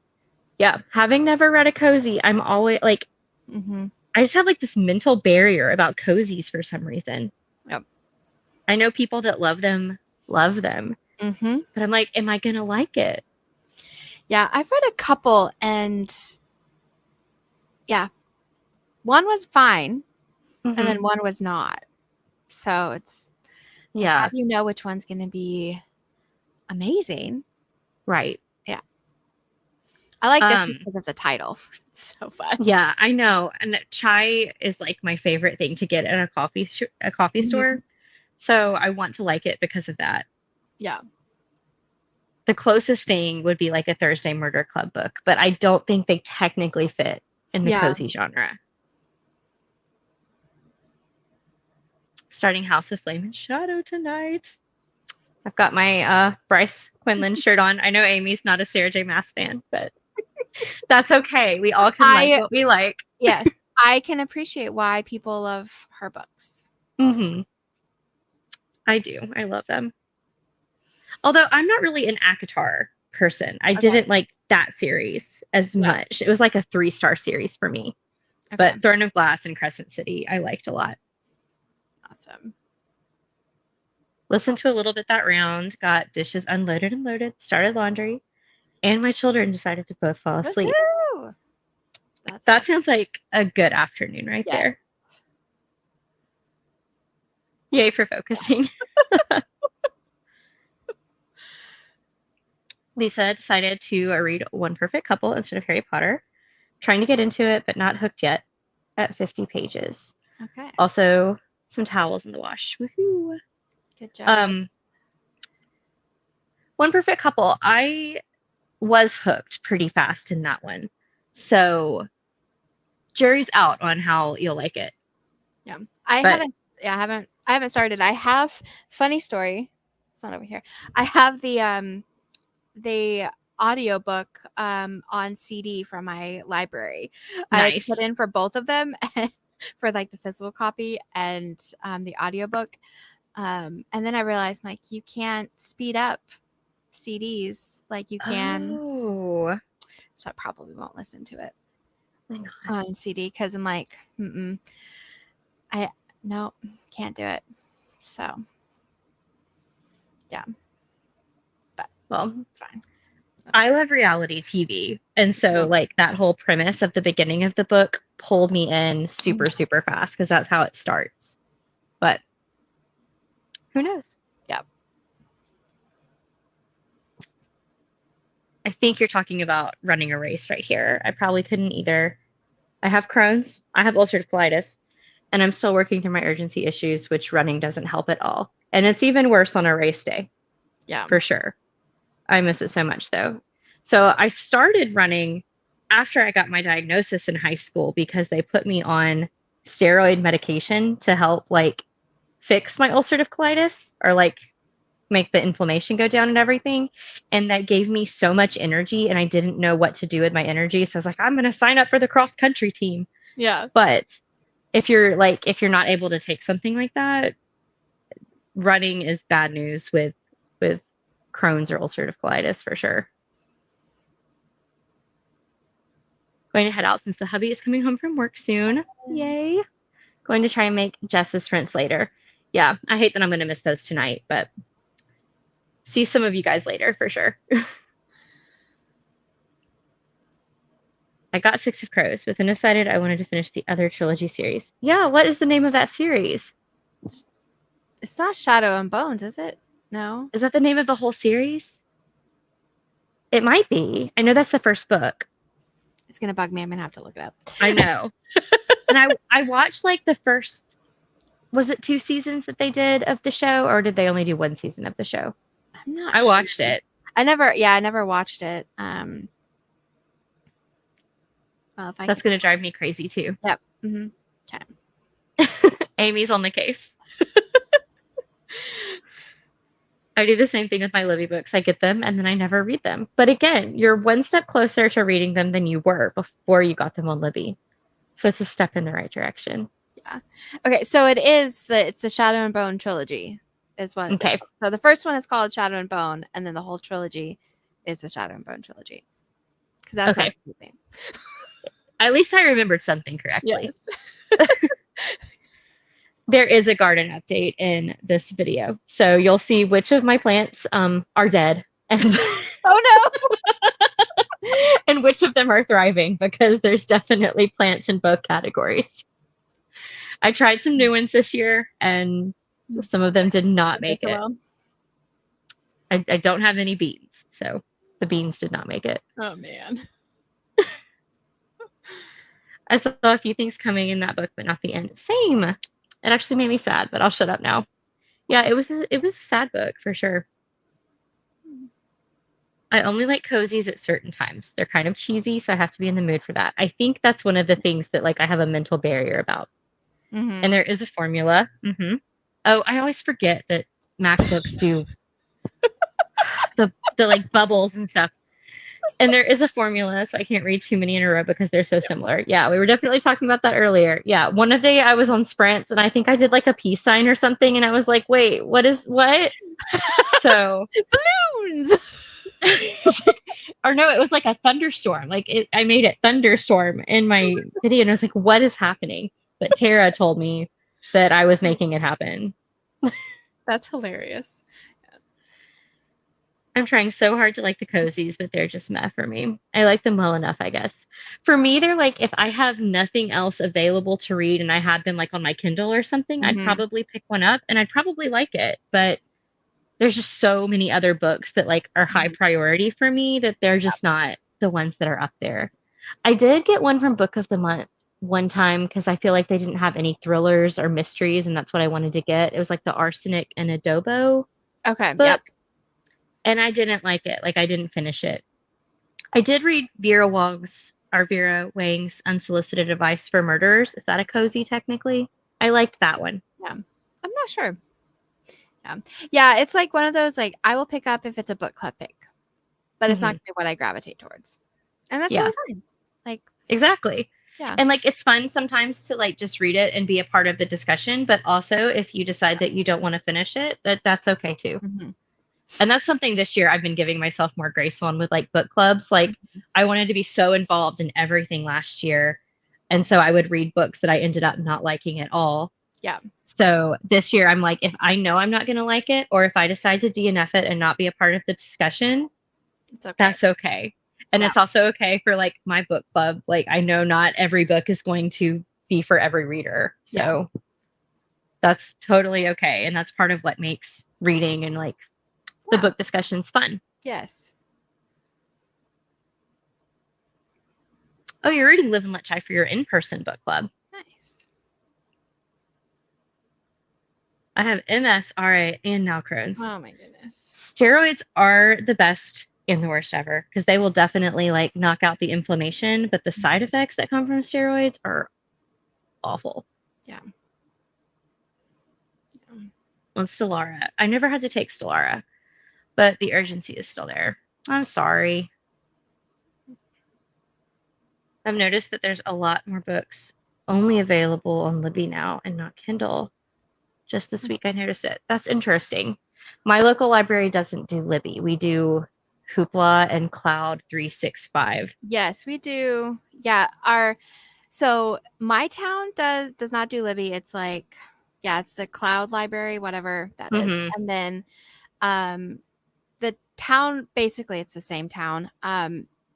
Yeah, having never read a cozy, I'm always like, Hmm. I just have like this mental barrier about cozies for some reason. Yep. I know people that love them, Hmm. but I'm like, am I gonna like it? Yeah. I've read a couple and yeah, one was fine and Hmm. then one was not. So it's like, how Yeah, do you know which one's going to be amazing? right. Yeah. I like this Um, because of the title. It's so fun. yeah, I know. And chai is like my favorite thing to get in a coffee Mhm. store. So I want to like it because of that. Yeah. The closest thing would be like a Thursday Murder Club book, but I don't think they technically fit in the Yeah. cozy genre. Starting House of Flame and Shadow tonight. I've got my Bryce Quinlan shirt on. I know Amy's not a Sarah J. Maas fan, but that's okay. We all can like I, what we like. yes, I can appreciate why people love her books. Hmm. I do. I love them. Although I'm not really an ACOTAR person. I Okay. didn't like that series as Yeah. much. It was like a 3-star series for me. Okay. But Throne of Glass and Crescent City, I liked a lot. Awesome. Listened to a little bit that round, got dishes unloaded and loaded, started laundry, and my children decided to both fall asleep. Woohoo! That's That awesome. sounds like a good afternoon right Yes. there. Yay for focusing. Lisa decided to read One Perfect Couple instead of Harry Potter, trying to get into it, but not hooked yet at 50 pages. Okay. Also, some towels in the wash. Woohoo. Good job. Um, One Perfect Couple, I was hooked pretty fast in that one. So, jury's out on how you'll like it. Yeah. I But haven't yeah, I haven't started. I have funny story. It's not over here. I have the audiobook on CD from my library. I put nice. in for both of them for like the physical copy and the audiobook. And then I realized like you can't speed up CDs like you can. Oh, So I probably won't listen to it why not? on CD because I'm like, I no, can't do it. So yeah, but Well, it's fine. So, I love reality TV. And so, yeah. like, that whole premise of the beginning of the book pulled me in super, Mhm. super fast because that's how it starts. But who knows? Yeah. I think you're talking about running a race right here. I probably couldn't either. I have Crohn's, I have ulcerative colitis, and I'm still working through my urgency issues, which running doesn't help at all. And it's even worse on a race day, Yeah. for sure. I miss it so much though. So I started running after I got my diagnosis in high school because they put me on steroid medication to help like fix my ulcerative colitis or like make the inflammation go down and everything. And that gave me so much energy and I didn't know what to do with my energy. So I was like, I'm going to sign up for the cross country team. Yeah. But if you're not able to take something like that, running is bad news with Crohn's or ulcerative colitis for sure. Going to head out since the hubby is coming home from work soon. Yay. Going to try and make Jess's prints later. Yeah, I hate that I'm going to miss those tonight, but see some of you guys later for sure. I got Six of Crows, but then decided I wanted to finish the other trilogy series. Yeah, what is the name of that series? It's not Shadow and Bones, is it? No. Is that the name of the whole series? It might be. I know that's the first book. It's gonna bug me. I'm gonna have to look it up. I know. And I watched like the first, was it 2 seasons that they did of the show, or did they only do 1 season of the show? I'm not I sure. watched it. I never watched it. Well, if I That's can. going to drive me crazy too. Yep. Mm-hmm. Okay. Amy's on the case. I do the same thing with my Libby books. I get them and then I never read them. But again, you're one step closer to reading them than you were before you got them on Libby. So it's a step in the right direction. Yeah. Okay, so it's the Shadow and Bone trilogy is what. Okay. So the first one is called Shadow and Bone, and then the whole trilogy is the Shadow and Bone trilogy. Because that's Okay. not the same. At least I remembered something correctly. Yes. There is a garden update in this video. So you'll see which of my plants are dead and Oh no. and which of them are thriving, because there's definitely plants in both categories. I tried some new ones this year and some of them did not make it. Well. I don't have any beans, so the beans did not make it. Oh man. I saw a few things coming in that book, but not the end. Same. It actually made me sad, but I'll shut up now. Yeah, it was a sad book for sure. I only like cozies at certain times. They're kind of cheesy, so I have to be in the mood for that. I think that's one of the things that like I have a mental barrier about. Mm-hmm. And there is a formula. Mm-hmm. Oh, I always forget that Mac books do the like bubbles and stuff. And there is a formula, so I can't read too many in a row because they're so similar. Yeah, we were definitely talking about that earlier. Yeah, one day I was on sprints and I think I did like a peace sign or something, and I was like, wait, what? So balloons. Or no, it was like a thunderstorm. I made it thunderstorm in my video, and I was like, what is happening? But Tara told me that I was making it happen. That's hilarious. I'm trying so hard to like the cozies, but they're just meh for me. I like them well enough, I guess. For me, they're like, if I have nothing else available to read and I had them like on my Kindle or something, I'd probably pick one up and I'd probably like it. But there's just so many other books that like are high priority for me that they're just not the ones that are up there. I did get one from Book of the Month one time because I feel like they didn't have any thrillers or mysteries, and that's what I wanted to get. It was like the Arsenic and Adobo book. Yep. And I didn't like it. Like I didn't finish it. I did read Vera Wang's Unsolicited Advice for Murderers. Is that a cozy technically? I liked that one. Yeah. I'm not sure. Yeah, it's like one of those like I will pick up if it's a book club pick, but it's not gonna be what I gravitate towards. And that's really fine. Like exactly. Yeah. And like it's fun sometimes to like just read it and be a part of the discussion, but also if you decide that you don't want to finish it, that's okay too. Mm-hmm. And that's something this year I've been giving myself more grace on with like book clubs. Like I wanted to be so involved in everything last year. And so I would read books that I ended up not liking at all. Yeah. So this year I'm like, if I know I'm not going to like it, or if I decide to DNF it and not be a part of the discussion, it's okay. That's okay. And it's also okay for like my book club. Like I know not every book is going to be for every reader. So that's totally okay. And that's part of what makes reading and like the book discussions fun. Yes. Oh, you're reading Live and Let Die for your in-person book club. Nice. I have MS, RA, and now Crohn's. Oh my goodness. Steroids are the best and the worst ever because they will definitely like knock out the inflammation, but the side effects that come from steroids are awful. Yeah. Well, Stelara. I never had to take Stelara, but the urgency is still there. I'm sorry. I've noticed that there's a lot more books only available on Libby now and not Kindle. Just this week I noticed it. That's interesting. My local library doesn't do Libby. We do Hoopla and Cloud 365. Yes, we do. Yeah, so my town does not do Libby. It's like, yeah, it's the Cloud library, whatever that is. And then the town, basically it's the same town.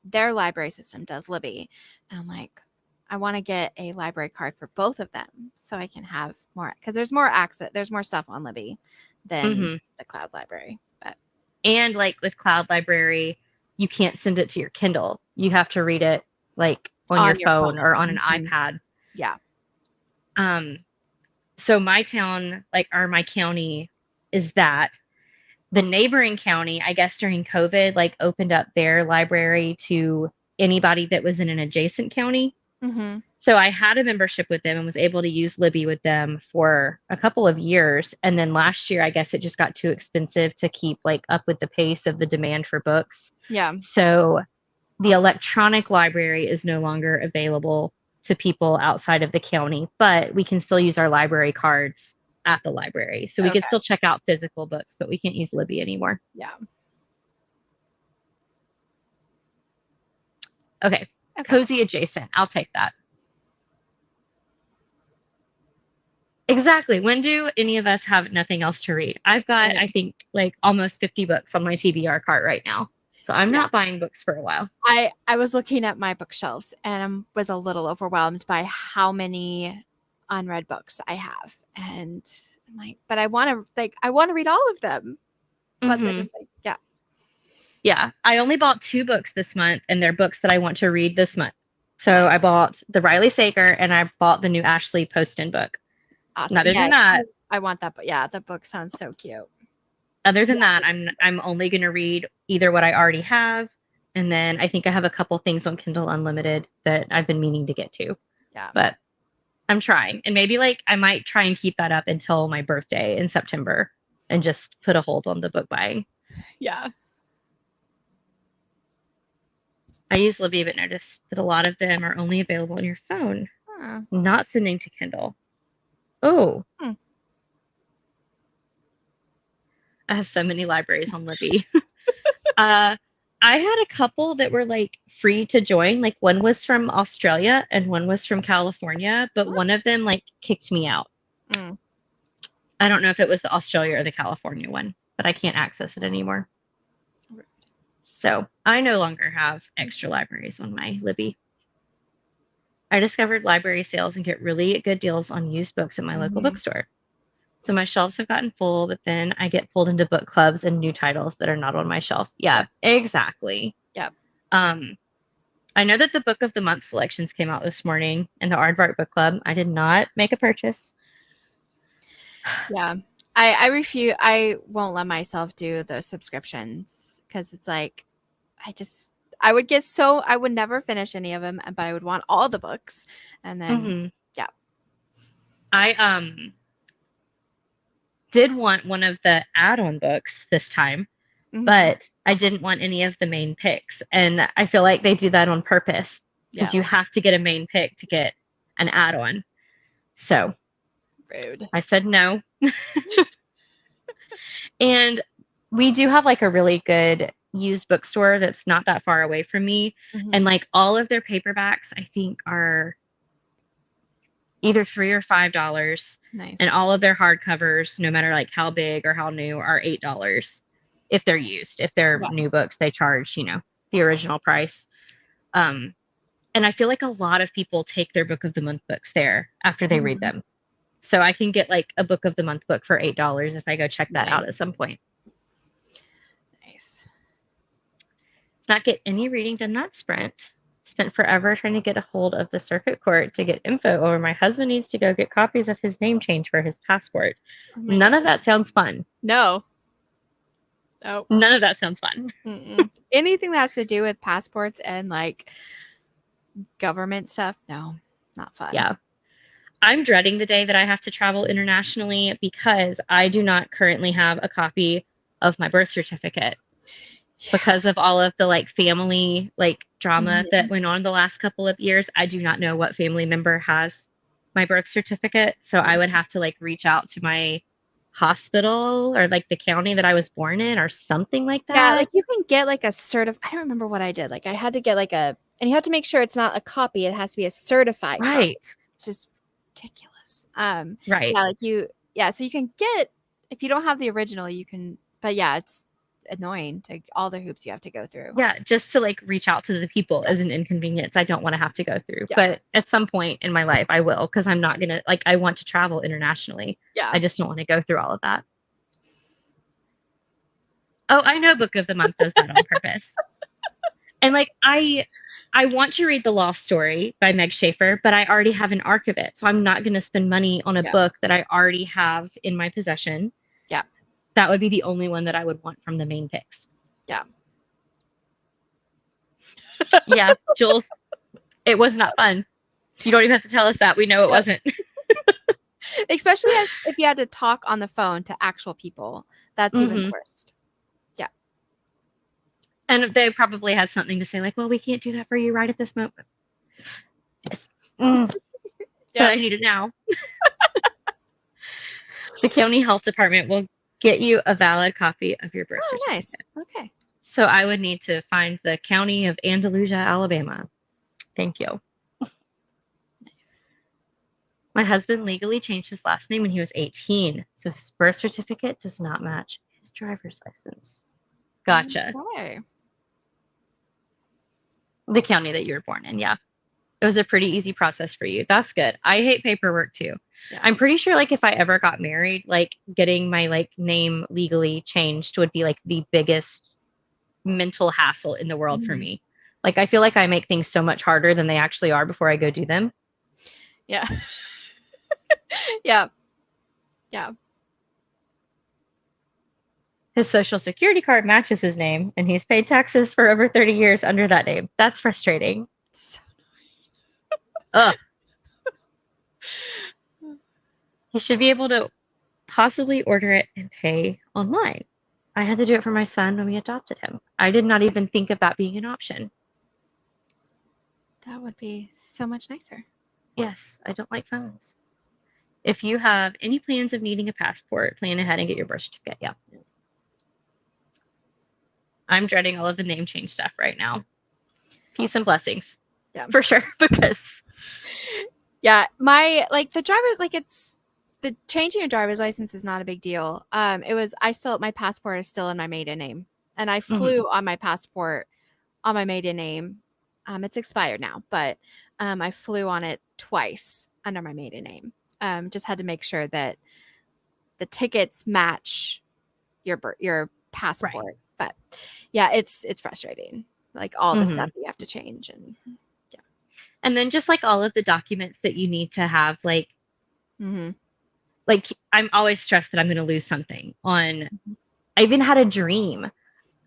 Their library system does Libby. And I'm like, I want to get a library card for both of them so I can have more, because there's more access, there's more stuff on Libby than the Cloud library. But and like with Cloud library, you can't send it to your Kindle. You have to read it like on your On your phone phone. or on an Mhm. iPad. Yeah. Um, so my town, like, or my county is that. The neighboring county, I guess during COVID, like opened up their library to anybody that was in an adjacent county. Mm-hmm. So I had a membership with them and was able to use Libby with them for a couple of years. And then last year, I guess it just got too expensive to keep like up with the pace of the demand for books. Yeah. So the electronic library is no longer available to people outside of the county, but we can still use our library cards at the library. So we Okay. could still check out physical books, but we can't use Libby anymore. Yeah. Okay. Cozy adjacent. I'll take that. Exactly. When do any of us have nothing else to read? I've got, I think, like almost 50 books on my TBR cart right now. So I'm not buying books for a while. I was looking at my bookshelves and I was a little overwhelmed by how many unread books I have. And I'm like, but I want to read all of them. But then it's like, yeah. Yeah. I only bought 2 books this month, and they're books that I want to read this month. So I bought the Riley Sager and I bought the new Ashley Poston book. Awesome. Other than that, I want that. But yeah, the book sounds so cute. Other than that, I'm only going to read either what I already have, and then I think I have a couple things on Kindle Unlimited that I've been meaning to get to. Yeah. But I'm trying. And maybe like I might try and keep that up until my birthday in September and just put a hold on the book buying. Yeah. I use Libby, but noticed that a lot of them are only available on your phone, not sending to Kindle. Oh. I have so many libraries on Libby. I had a couple that were like free to join. Like one was from Australia and one was from California, but one of them like kicked me out. I don't know if it was the Australia or the California one, but I can't access it anymore. So I no longer have extra libraries on my Libby. I discovered library sales and get really good deals on used books at my local bookstore. So my shelves have gotten full, but then I get pulled into book clubs and new titles that are not on my shelf. Yeah, exactly. Yep. I know that the Book of the Month selections came out this morning in the Aardvark Book Club. I did not make a purchase. Yeah. I refuse. I won't let myself do the subscriptions because it's like, I would never finish any of them, but I would want all the books. And then, yeah. I did want one of the add-on books this time, but I didn't want any of the main picks. And I feel like they do that on purpose because you have to get a main pick to get an add-on. So rude. I said no. And we do have like a really good used bookstore that's not that far away from me. And like all of their paperbacks, I think are either $3 or $5. Nice. And all of their hardcovers, no matter like how big or how new, are $8 if they're used. If they're new books, they charge, the original price. And I feel like a lot of people take their Book of the Month books there after they read them. So I can get like a Book of the Month book for $8 if I go check that out at some point. Nice. Let's not get any reading done that sprint. Spent forever trying to get a hold of the circuit court to get info over my husband needs to go get copies of his name change for his passport. None of that sounds fun. No. Oh. None of that sounds fun. Anything that has to do with passports and like government stuff, no, not fun. Yeah. I'm dreading the day that I have to travel internationally because I do not currently have a copy of my birth certificate. Because of all of the like family like drama that went on the last couple of years, I do not know what family member has my birth certificate. So I would have to like reach out to my hospital or like the county that I was born in or something like that. Yeah, like you can get like a I don't remember what I did. Like I had to get like and you have to make sure it's not a copy. It has to be a certified copy, which is ridiculous. Right. Yeah, so you can get, if you don't have the original, you can, but yeah, it's annoying to all the hoops you have to go through. Yeah, just to like reach out to the people is an inconvenience I don't want to have to go through. But at some point in my life I will, because I'm not gonna I want to travel internationally. I just don't want to go through all of that. Oh, I know Book of the Month does that on purpose. And like I want to read The Lost Story by Meg Schaefer, but I already have an arc of it. So I'm not going to spend money on a Yeah. book that I already have in my possession. Yeah. That would be the only one that I would want from the main picks. Yeah. Yeah, Jules, it was not fun. You don't even have to tell us that. We know it wasn't. Especially if you had to talk on the phone to actual people. That's even the worst. Yeah. And they probably had something to say like, well, we can't do that for you right at this moment. But I need it now. The county health department will get you a valid copy of your birth certificate. Nice. Okay. So I would need to find the county of Andalusia, Alabama. Thank you. Nice. My husband legally changed his last name when he was 18, so his birth certificate does not match his driver's license. Gotcha. Okay. The county that you were born in, yeah. It was a pretty easy process for you. That's good. I hate paperwork too. Yeah. I'm pretty sure like if I ever got married, like getting my like name legally changed would be like the biggest mental hassle in the world for me. Like I feel like I make things so much harder than they actually are before I go do them. Yeah. Yeah. Yeah. His social security card matches his name, and he's paid taxes for over 30 years under that name. That's frustrating. So Ugh. He should be able to possibly order it and pay online. I had to do it for my son when we adopted him. I did not even think of that being an option. That would be so much nicer. Yes, I don't like phones. If you have any plans of needing a passport, plan ahead and get your birth certificate. Yeah. I'm dreading all of the name change stuff right now. Peace and blessings. Yeah. For sure. Because yeah, my like the driver's like it's the changing your driver's license is not a big deal. My passport is still in my maiden name. And I flew on my passport on my maiden name. It's expired now, but I flew on it twice under my maiden name. Just had to make sure that the tickets match your passport. Right. But yeah, it's frustrating. Like all the stuff that you have to change and yeah. And then just like all of the documents that you need to have, like I'm always stressed that I'm going to lose something on. I even had a dream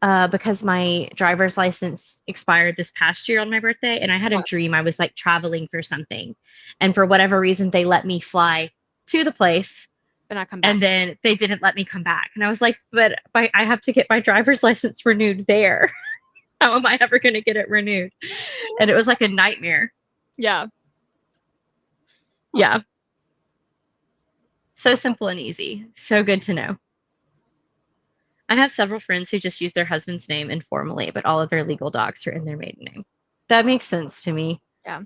because my driver's license expired this past year on my birthday, and I had a dream I was like traveling for something, and for whatever reason they let me fly to the place but not come back. And then they didn't let me come back, and I was like, but I have to get my driver's license renewed there. How am I ever going to get it renewed? And it was like a nightmare. Yeah. So simple and easy. So good to know. I have several friends who just use their husband's name informally, but all of their legal docs are in their maiden name. That makes sense to me. Yeah.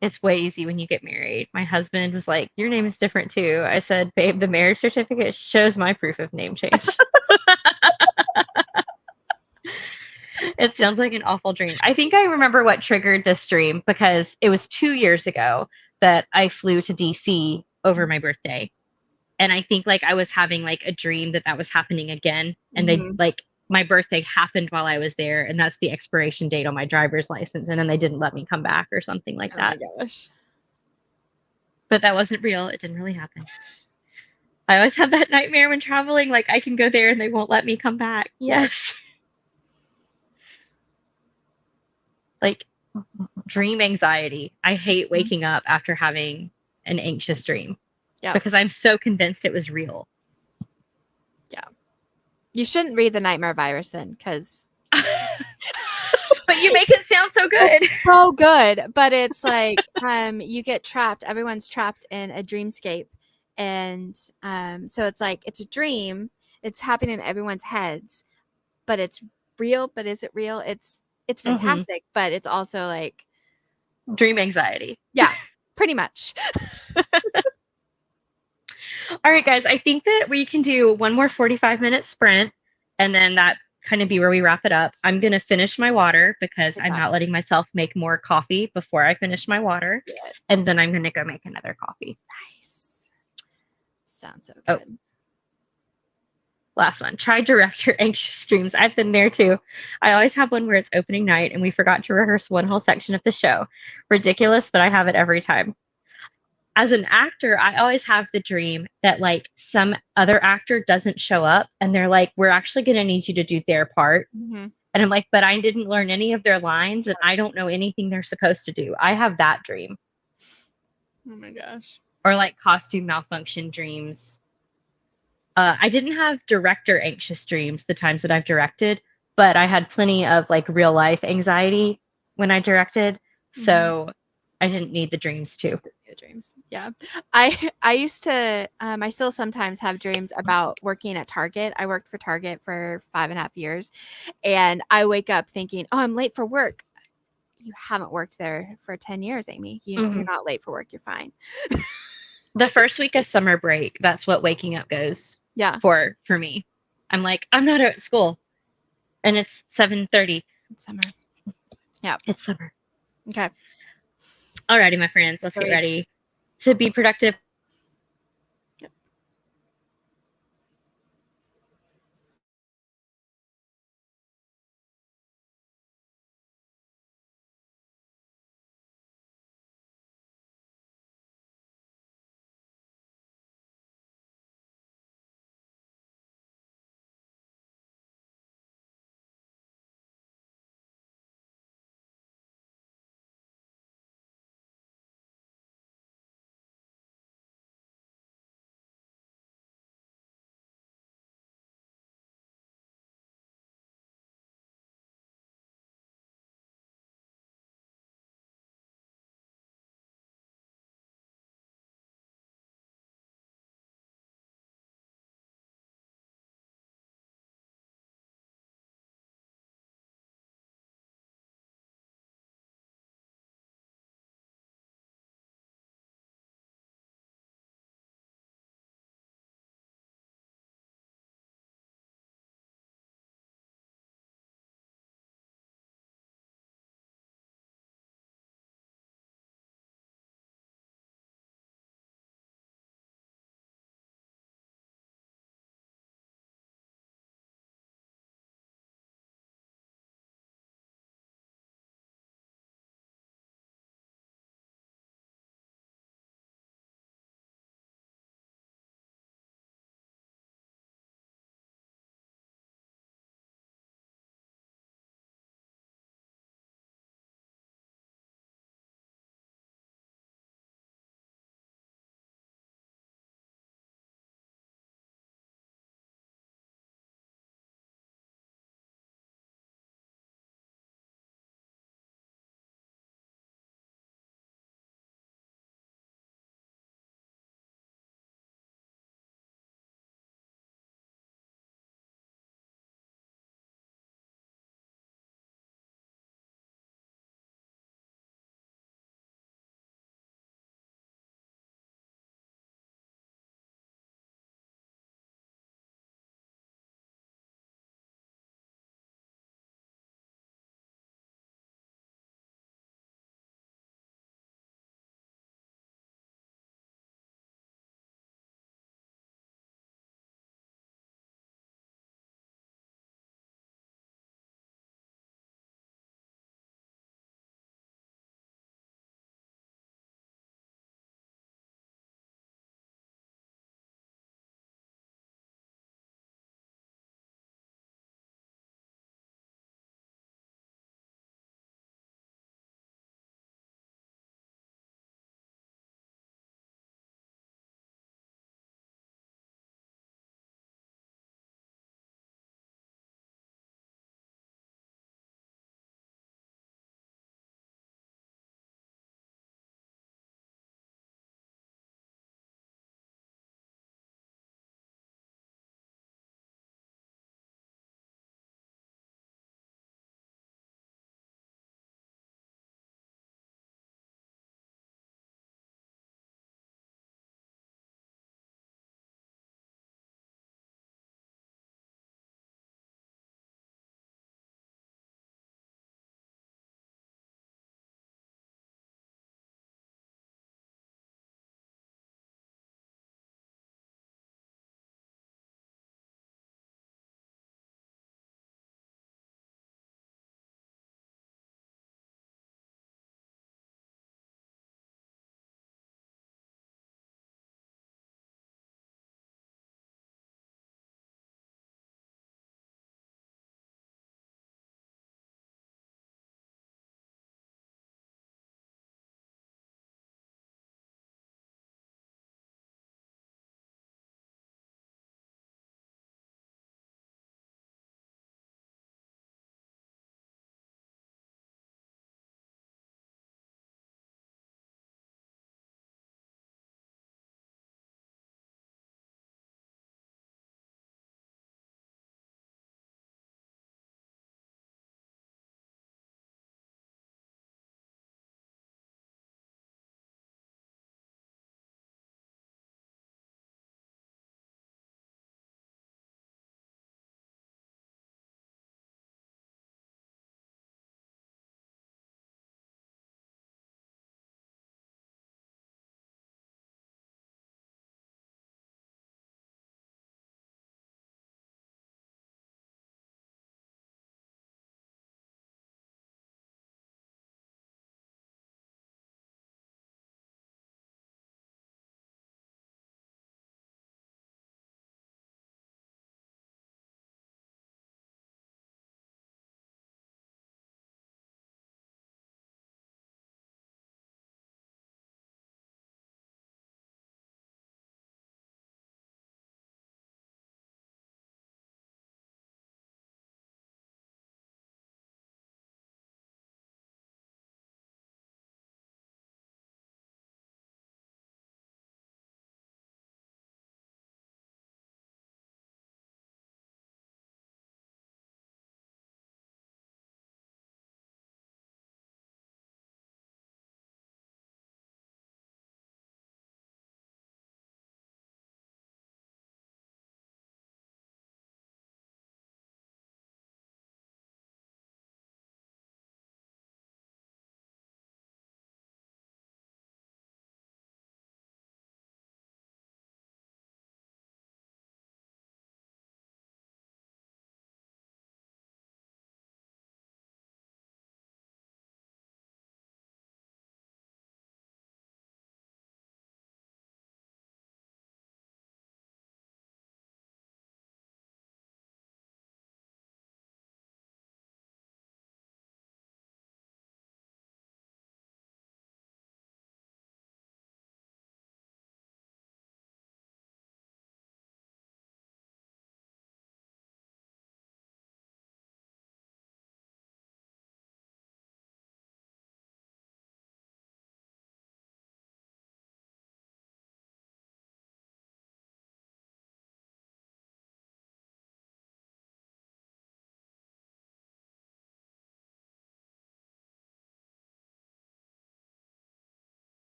It's way easy when you get married. My husband was like, your name is different too. I said, babe, the marriage certificate shows my proof of name change. It sounds like an awful dream. I think I remember what triggered this dream because it was 2 years ago that I flew to DC over my birthday. And I think like I was having like a dream that was happening again. And they like my birthday happened while I was there. And that's the expiration date on my driver's license. And then they didn't let me come back or something like that. Oh my gosh. But that wasn't real. It didn't really happen. I always have that nightmare when traveling. Like I can go there and they won't let me come back. Yes. Like dream anxiety. I hate waking up after having an anxious dream. Yeah. Because I'm so convinced it was real. Yeah. You shouldn't read the Nightmare Virus then, because but you make it sound so good. So good. But it's like you get trapped. Everyone's trapped in a dreamscape. And so it's like it's a dream. It's happening in everyone's heads, but it's real. But is it real? It's fantastic, but it's also like dream anxiety. Yeah, pretty much. All right, guys, I think that we can do one more 45-minute sprint and then that kind of be where we wrap it up. I'm going to finish my water because I'm not letting myself make more coffee before I finish my water. Good. And then I'm going to go make another coffee. Nice. Sounds so good. Last one. Try director anxious dreams. I've been there too. I always have one where it's opening night and we forgot to rehearse one whole section of the show. Ridiculous, but I have it every time. As an actor, I always have the dream that like some other actor doesn't show up and they're like, we're actually going to need you to do their part. Mm-hmm. And I'm like, but I didn't learn any of their lines and I don't know anything they're supposed to do. I have that dream. Oh my gosh. Or like costume malfunction dreams. I didn't have director anxious dreams the times that I've directed, but I had plenty of like real life anxiety when I directed. So I didn't need the dreams too. Dreams. Yeah. I used to I still sometimes have dreams about working at Target. I worked for Target for 5.5 years and I wake up thinking, oh, I'm late for work. You haven't worked there for 10 years, Amy. You're not late for work. You're fine. The first week of summer break, that's what waking up goes Yeah. for me. I'm like, I'm not at school. And it's 7:30. It's summer. Yeah. It's summer. Okay. Alrighty, my friends, let's get ready to be productive.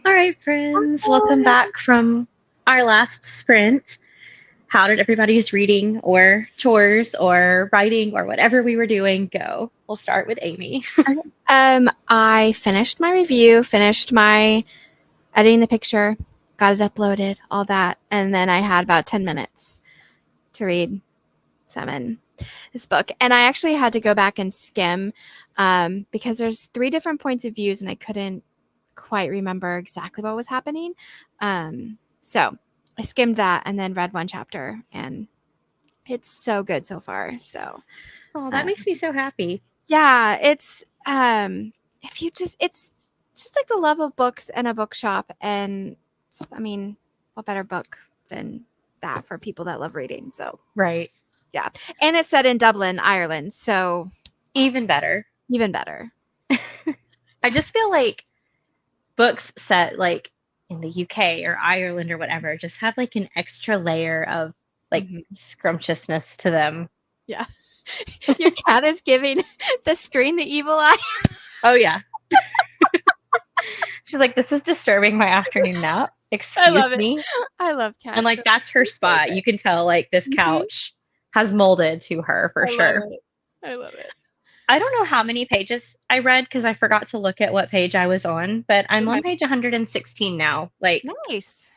All right, friends, welcome Oh, back from our last sprint. How did everybody's reading or chores or writing or whatever we were doing go? We'll start with Amy. okay. I finished my review, finished my editing the picture, got it uploaded, all that, and then I had about 10 minutes to read this book. And I actually had to go back and skim because there's 3 different points of views, and I couldn't quite remember exactly what was happening. So I skimmed that and then read one chapter, and it's so good so far. So Oh, that uh, makes me so happy. yeah, it's if you just it's just like the love of books and a bookshop, and just, I mean, what better book than that for people that love reading? So Right. yeah, and it's set in Dublin, Ireland, so Even better. even better. I just feel like books set like in the UK or Ireland or whatever just have like an extra layer of like Mhm. scrumptiousness to them. Yeah, your cat is giving the screen the evil eye. Oh, yeah. She's like, this is disturbing my afternoon nap. I love Excuse it. me. I love And cats. like, So that's her they're so spot. You can tell like this good. Mhm. couch has molded to her for I love sure. it. I love it. I don't know how many pages I read because I forgot to look at what page I was on, but I'm on Okay. page 116 now. Like, Nice.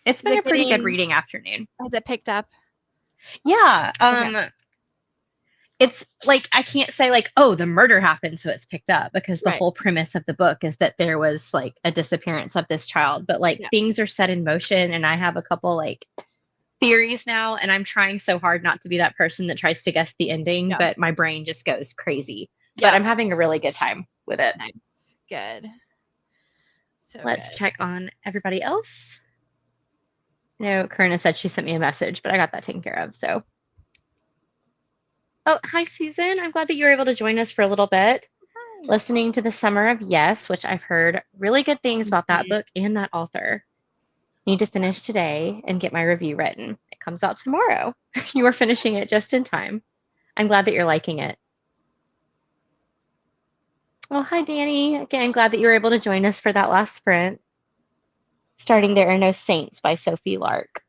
it's Is been it a pretty good getting? reading afternoon. Has it picked up? Yeah. Okay. It's like I can't say like, oh, the murder happened, so it's picked up because the Right. whole premise of the book is that there was like a disappearance of this child, but like Yeah. things are set in motion and I have a couple like theories now and I'm trying so hard not to be that person that tries to guess the ending, Yeah. but my brain just goes crazy. But Yeah. I'm having a really good time with it. Nice. Good. So Let's good. check on everybody else. No, Karina said she sent me a message, but I got that taken care of. So, oh, hi, Susan. I'm glad that you were able to join us for a little bit. Hi. Listening to The Summer of Yes, which I've heard really good things about that Mhm. book and that author. Need to finish today and get my review written. It comes out tomorrow. You are finishing it just in time. I'm glad that you're liking it. Oh, hi, Danny. Again, glad that you were able to join us for that last sprint. Starting There Are No Saints by Sophie Lark.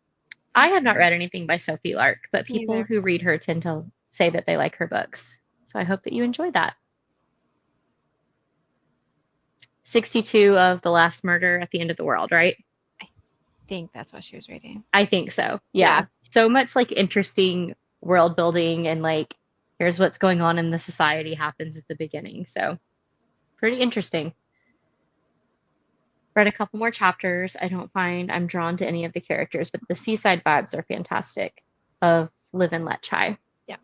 I have not Okay. read anything by Sophie Lark, but Me people either. who read her tend to say that they like her books. So I hope that you enjoy that. 62 of The Last Murder at the End of the World, right? I think that's what she was reading. I think so. Yeah. Yeah. So much like interesting world building and like here's what's going on in the society happens at the beginning. So pretty interesting. Read a couple more chapters. I don't find I'm drawn to any of the characters, but the seaside vibes are fantastic of Live and Let Chai. Yeah.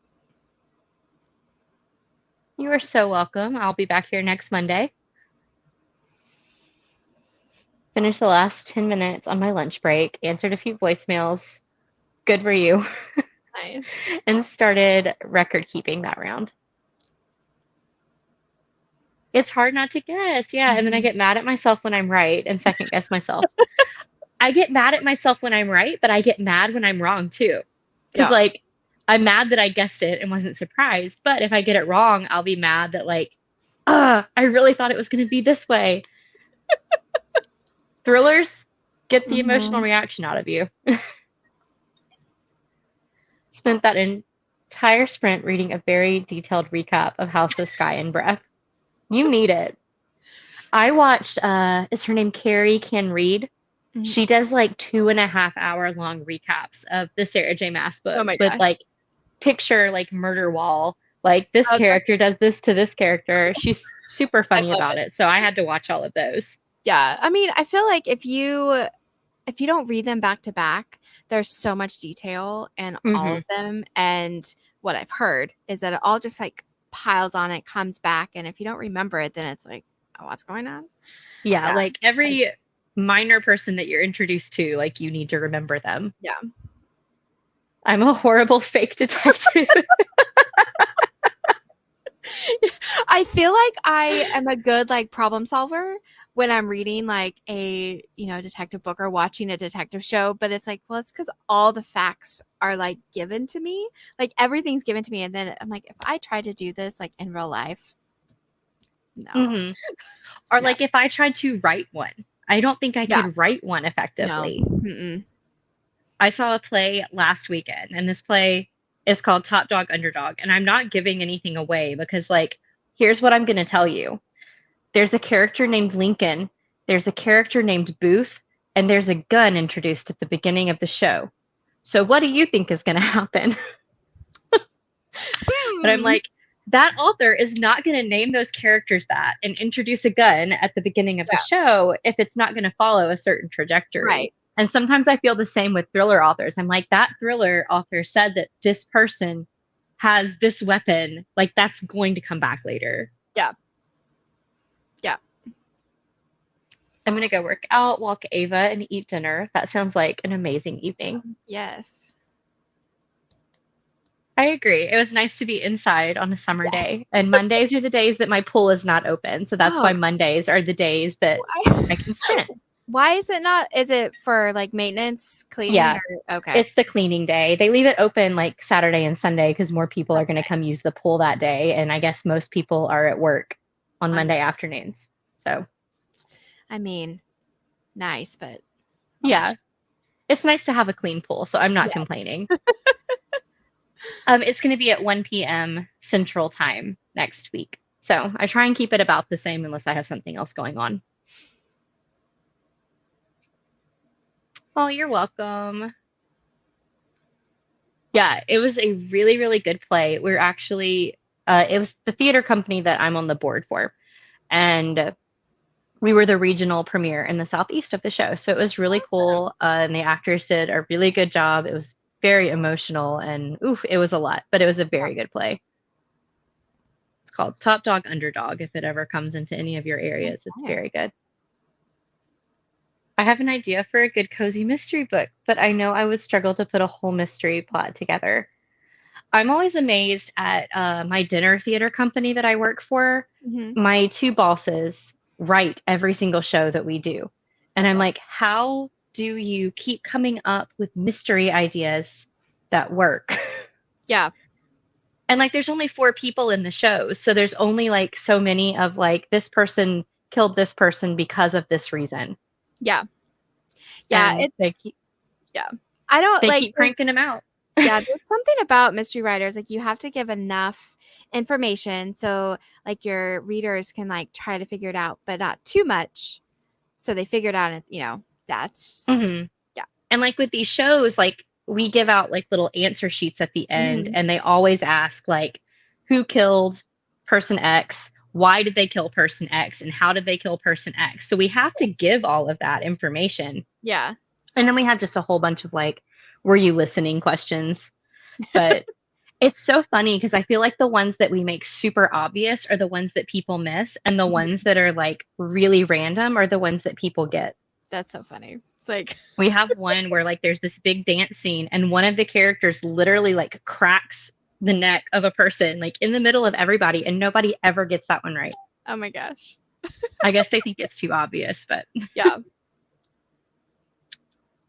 You are so welcome. I'll be back here next Monday. Finished the last 10 minutes on my lunch break, answered a few voicemails. Good for you. Nice. And started record keeping that round. It's hard not to guess. Yeah. And then I Mhm. get mad at myself when I'm right and second guess myself. I get mad at myself when I'm right, but I get mad when I'm wrong too. Because, Yeah. like, I'm mad that I guessed it and wasn't surprised. But if I get it wrong, I'll be mad that, like, I really thought it was going to be this way. Thrillers get the emotional Mhm. reaction out of you. Spent that entire sprint reading a very detailed recap of House of Sky and Breath. You need it. I watched, is her name Carrie Can Read? Mhm. She does like 2.5 hour long recaps of the Sarah J. Maas Oh my books with gosh. like picture like murder wall. Like this Oh, character does this to this character. She's super I funny love about it. it. So I had to watch all of those. Yeah. I mean, I feel like if you don't read them back to back, there's so much detail in all Hmm. of them. And what I've heard is that it all just like piles on, it comes back. And if you don't remember it, then it's like, oh, what's going on? Yeah, Yeah. like every minor person that you're introduced to, like you need to remember them. Yeah. I'm a horrible fake detective. I feel like I am a good like problem solver when I'm reading like a, detective book or watching a detective show, but it's like, well, it's because all the facts are like given to me. Like everything's given to me. And then I'm like, if I try to do this like in real life, no. Hmm. Or No. like if I tried to write one, I don't think I Yeah. could write one No. effectively. Mm-mm. I saw a play last weekend, and this play is called Top Dog Underdog. And I'm not giving anything away because, like, here's what I'm going to tell you. There's a character named Lincoln, there's a character named Booth, and there's a gun introduced at the beginning of the show. So what do you think is going to happen? But I'm like, that author is not going to name those characters that and introduce a gun at the beginning of the show if it's not going to follow a certain trajectory. Right. And sometimes I feel the same with thriller authors. I'm like, that thriller author said that this person has this weapon. Like, that's going to come back later. Yeah. Yeah. I'm going to go work out, walk Ava, and eat dinner. That sounds like an amazing evening. Yes. I agree. It was nice to be inside on a summer day. And Mondays are the days that my pool is not open. So that's why Mondays are the days that I can spend. Why is it not? Is it for like maintenance, cleaning? Yeah. Okay. It's the cleaning day. They leave it open like Saturday and Sunday because more people are going to come use the pool that day. And I guess most people are at work on Monday afternoons. So, I mean, nice, but yeah, it's nice to have a clean pool. So I'm not complaining. It's going to be at 1 p.m. Central Time next week. So I try and keep it about the same unless I have something else going on. Oh, you're welcome. Yeah, it was a really, really good play. We're actually, it was the theater company that I'm on the board for. And we were the regional premiere in the southeast of the show. So it was really cool. And the actors did a really good job. It was very emotional and it was a lot, but it was a very good play. It's called Top Dog Underdog. If it ever comes into any of your areas, it's very good. I have an idea for a good cozy mystery book, but I know I would struggle to put a whole mystery plot together. I'm always amazed at my dinner theater company that I work for. Mm-hmm. My two bosses write every single show that we do. And I'm like, how do you keep coming up with mystery ideas that work? Yeah. And like, there's only 4 people in the shows. So there's only like so many of like, this person killed this person because of this reason. Yeah. Yeah. They keep, I don't they like keep cranking them out. Yeah, there's something about mystery writers, like you have to give enough information so like your readers can like try to figure it out, but not too much. So they figure it out and that's And like with these shows, like we give out like little answer sheets at the end and they always ask like, who killed person X? Why did they kill person X? And how did they kill person X? So we have to give all of that information. Yeah. And then we have just a whole bunch of like, were you listening questions? But it's so funny because I feel like the ones that we make super obvious are the ones that people miss. And the ones that are like really random are the ones that people get. That's so funny. It's like we have one where like there's this big dance scene and one of the characters literally like cracks the neck of a person like in the middle of everybody and nobody ever gets that one right. Oh my gosh. I guess they think it's too obvious, but yeah.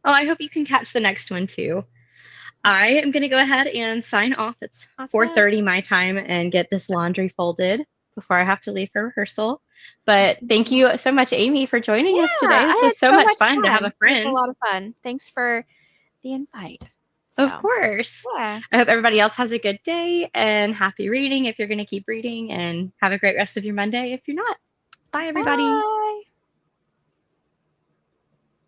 Oh, I hope you can catch the next one too. I am going to go ahead and sign off. It's 4:30 my time and get this laundry folded before I have to leave for rehearsal. But thank you so much, Amy, for joining us today. This was so much fun to have a friend. It was a lot of fun. Thanks for the invite. Of course. Yeah. I hope everybody else has a good day and happy reading if you're going to keep reading, and have a great rest of your Monday if you're not. Bye, everybody. Bye.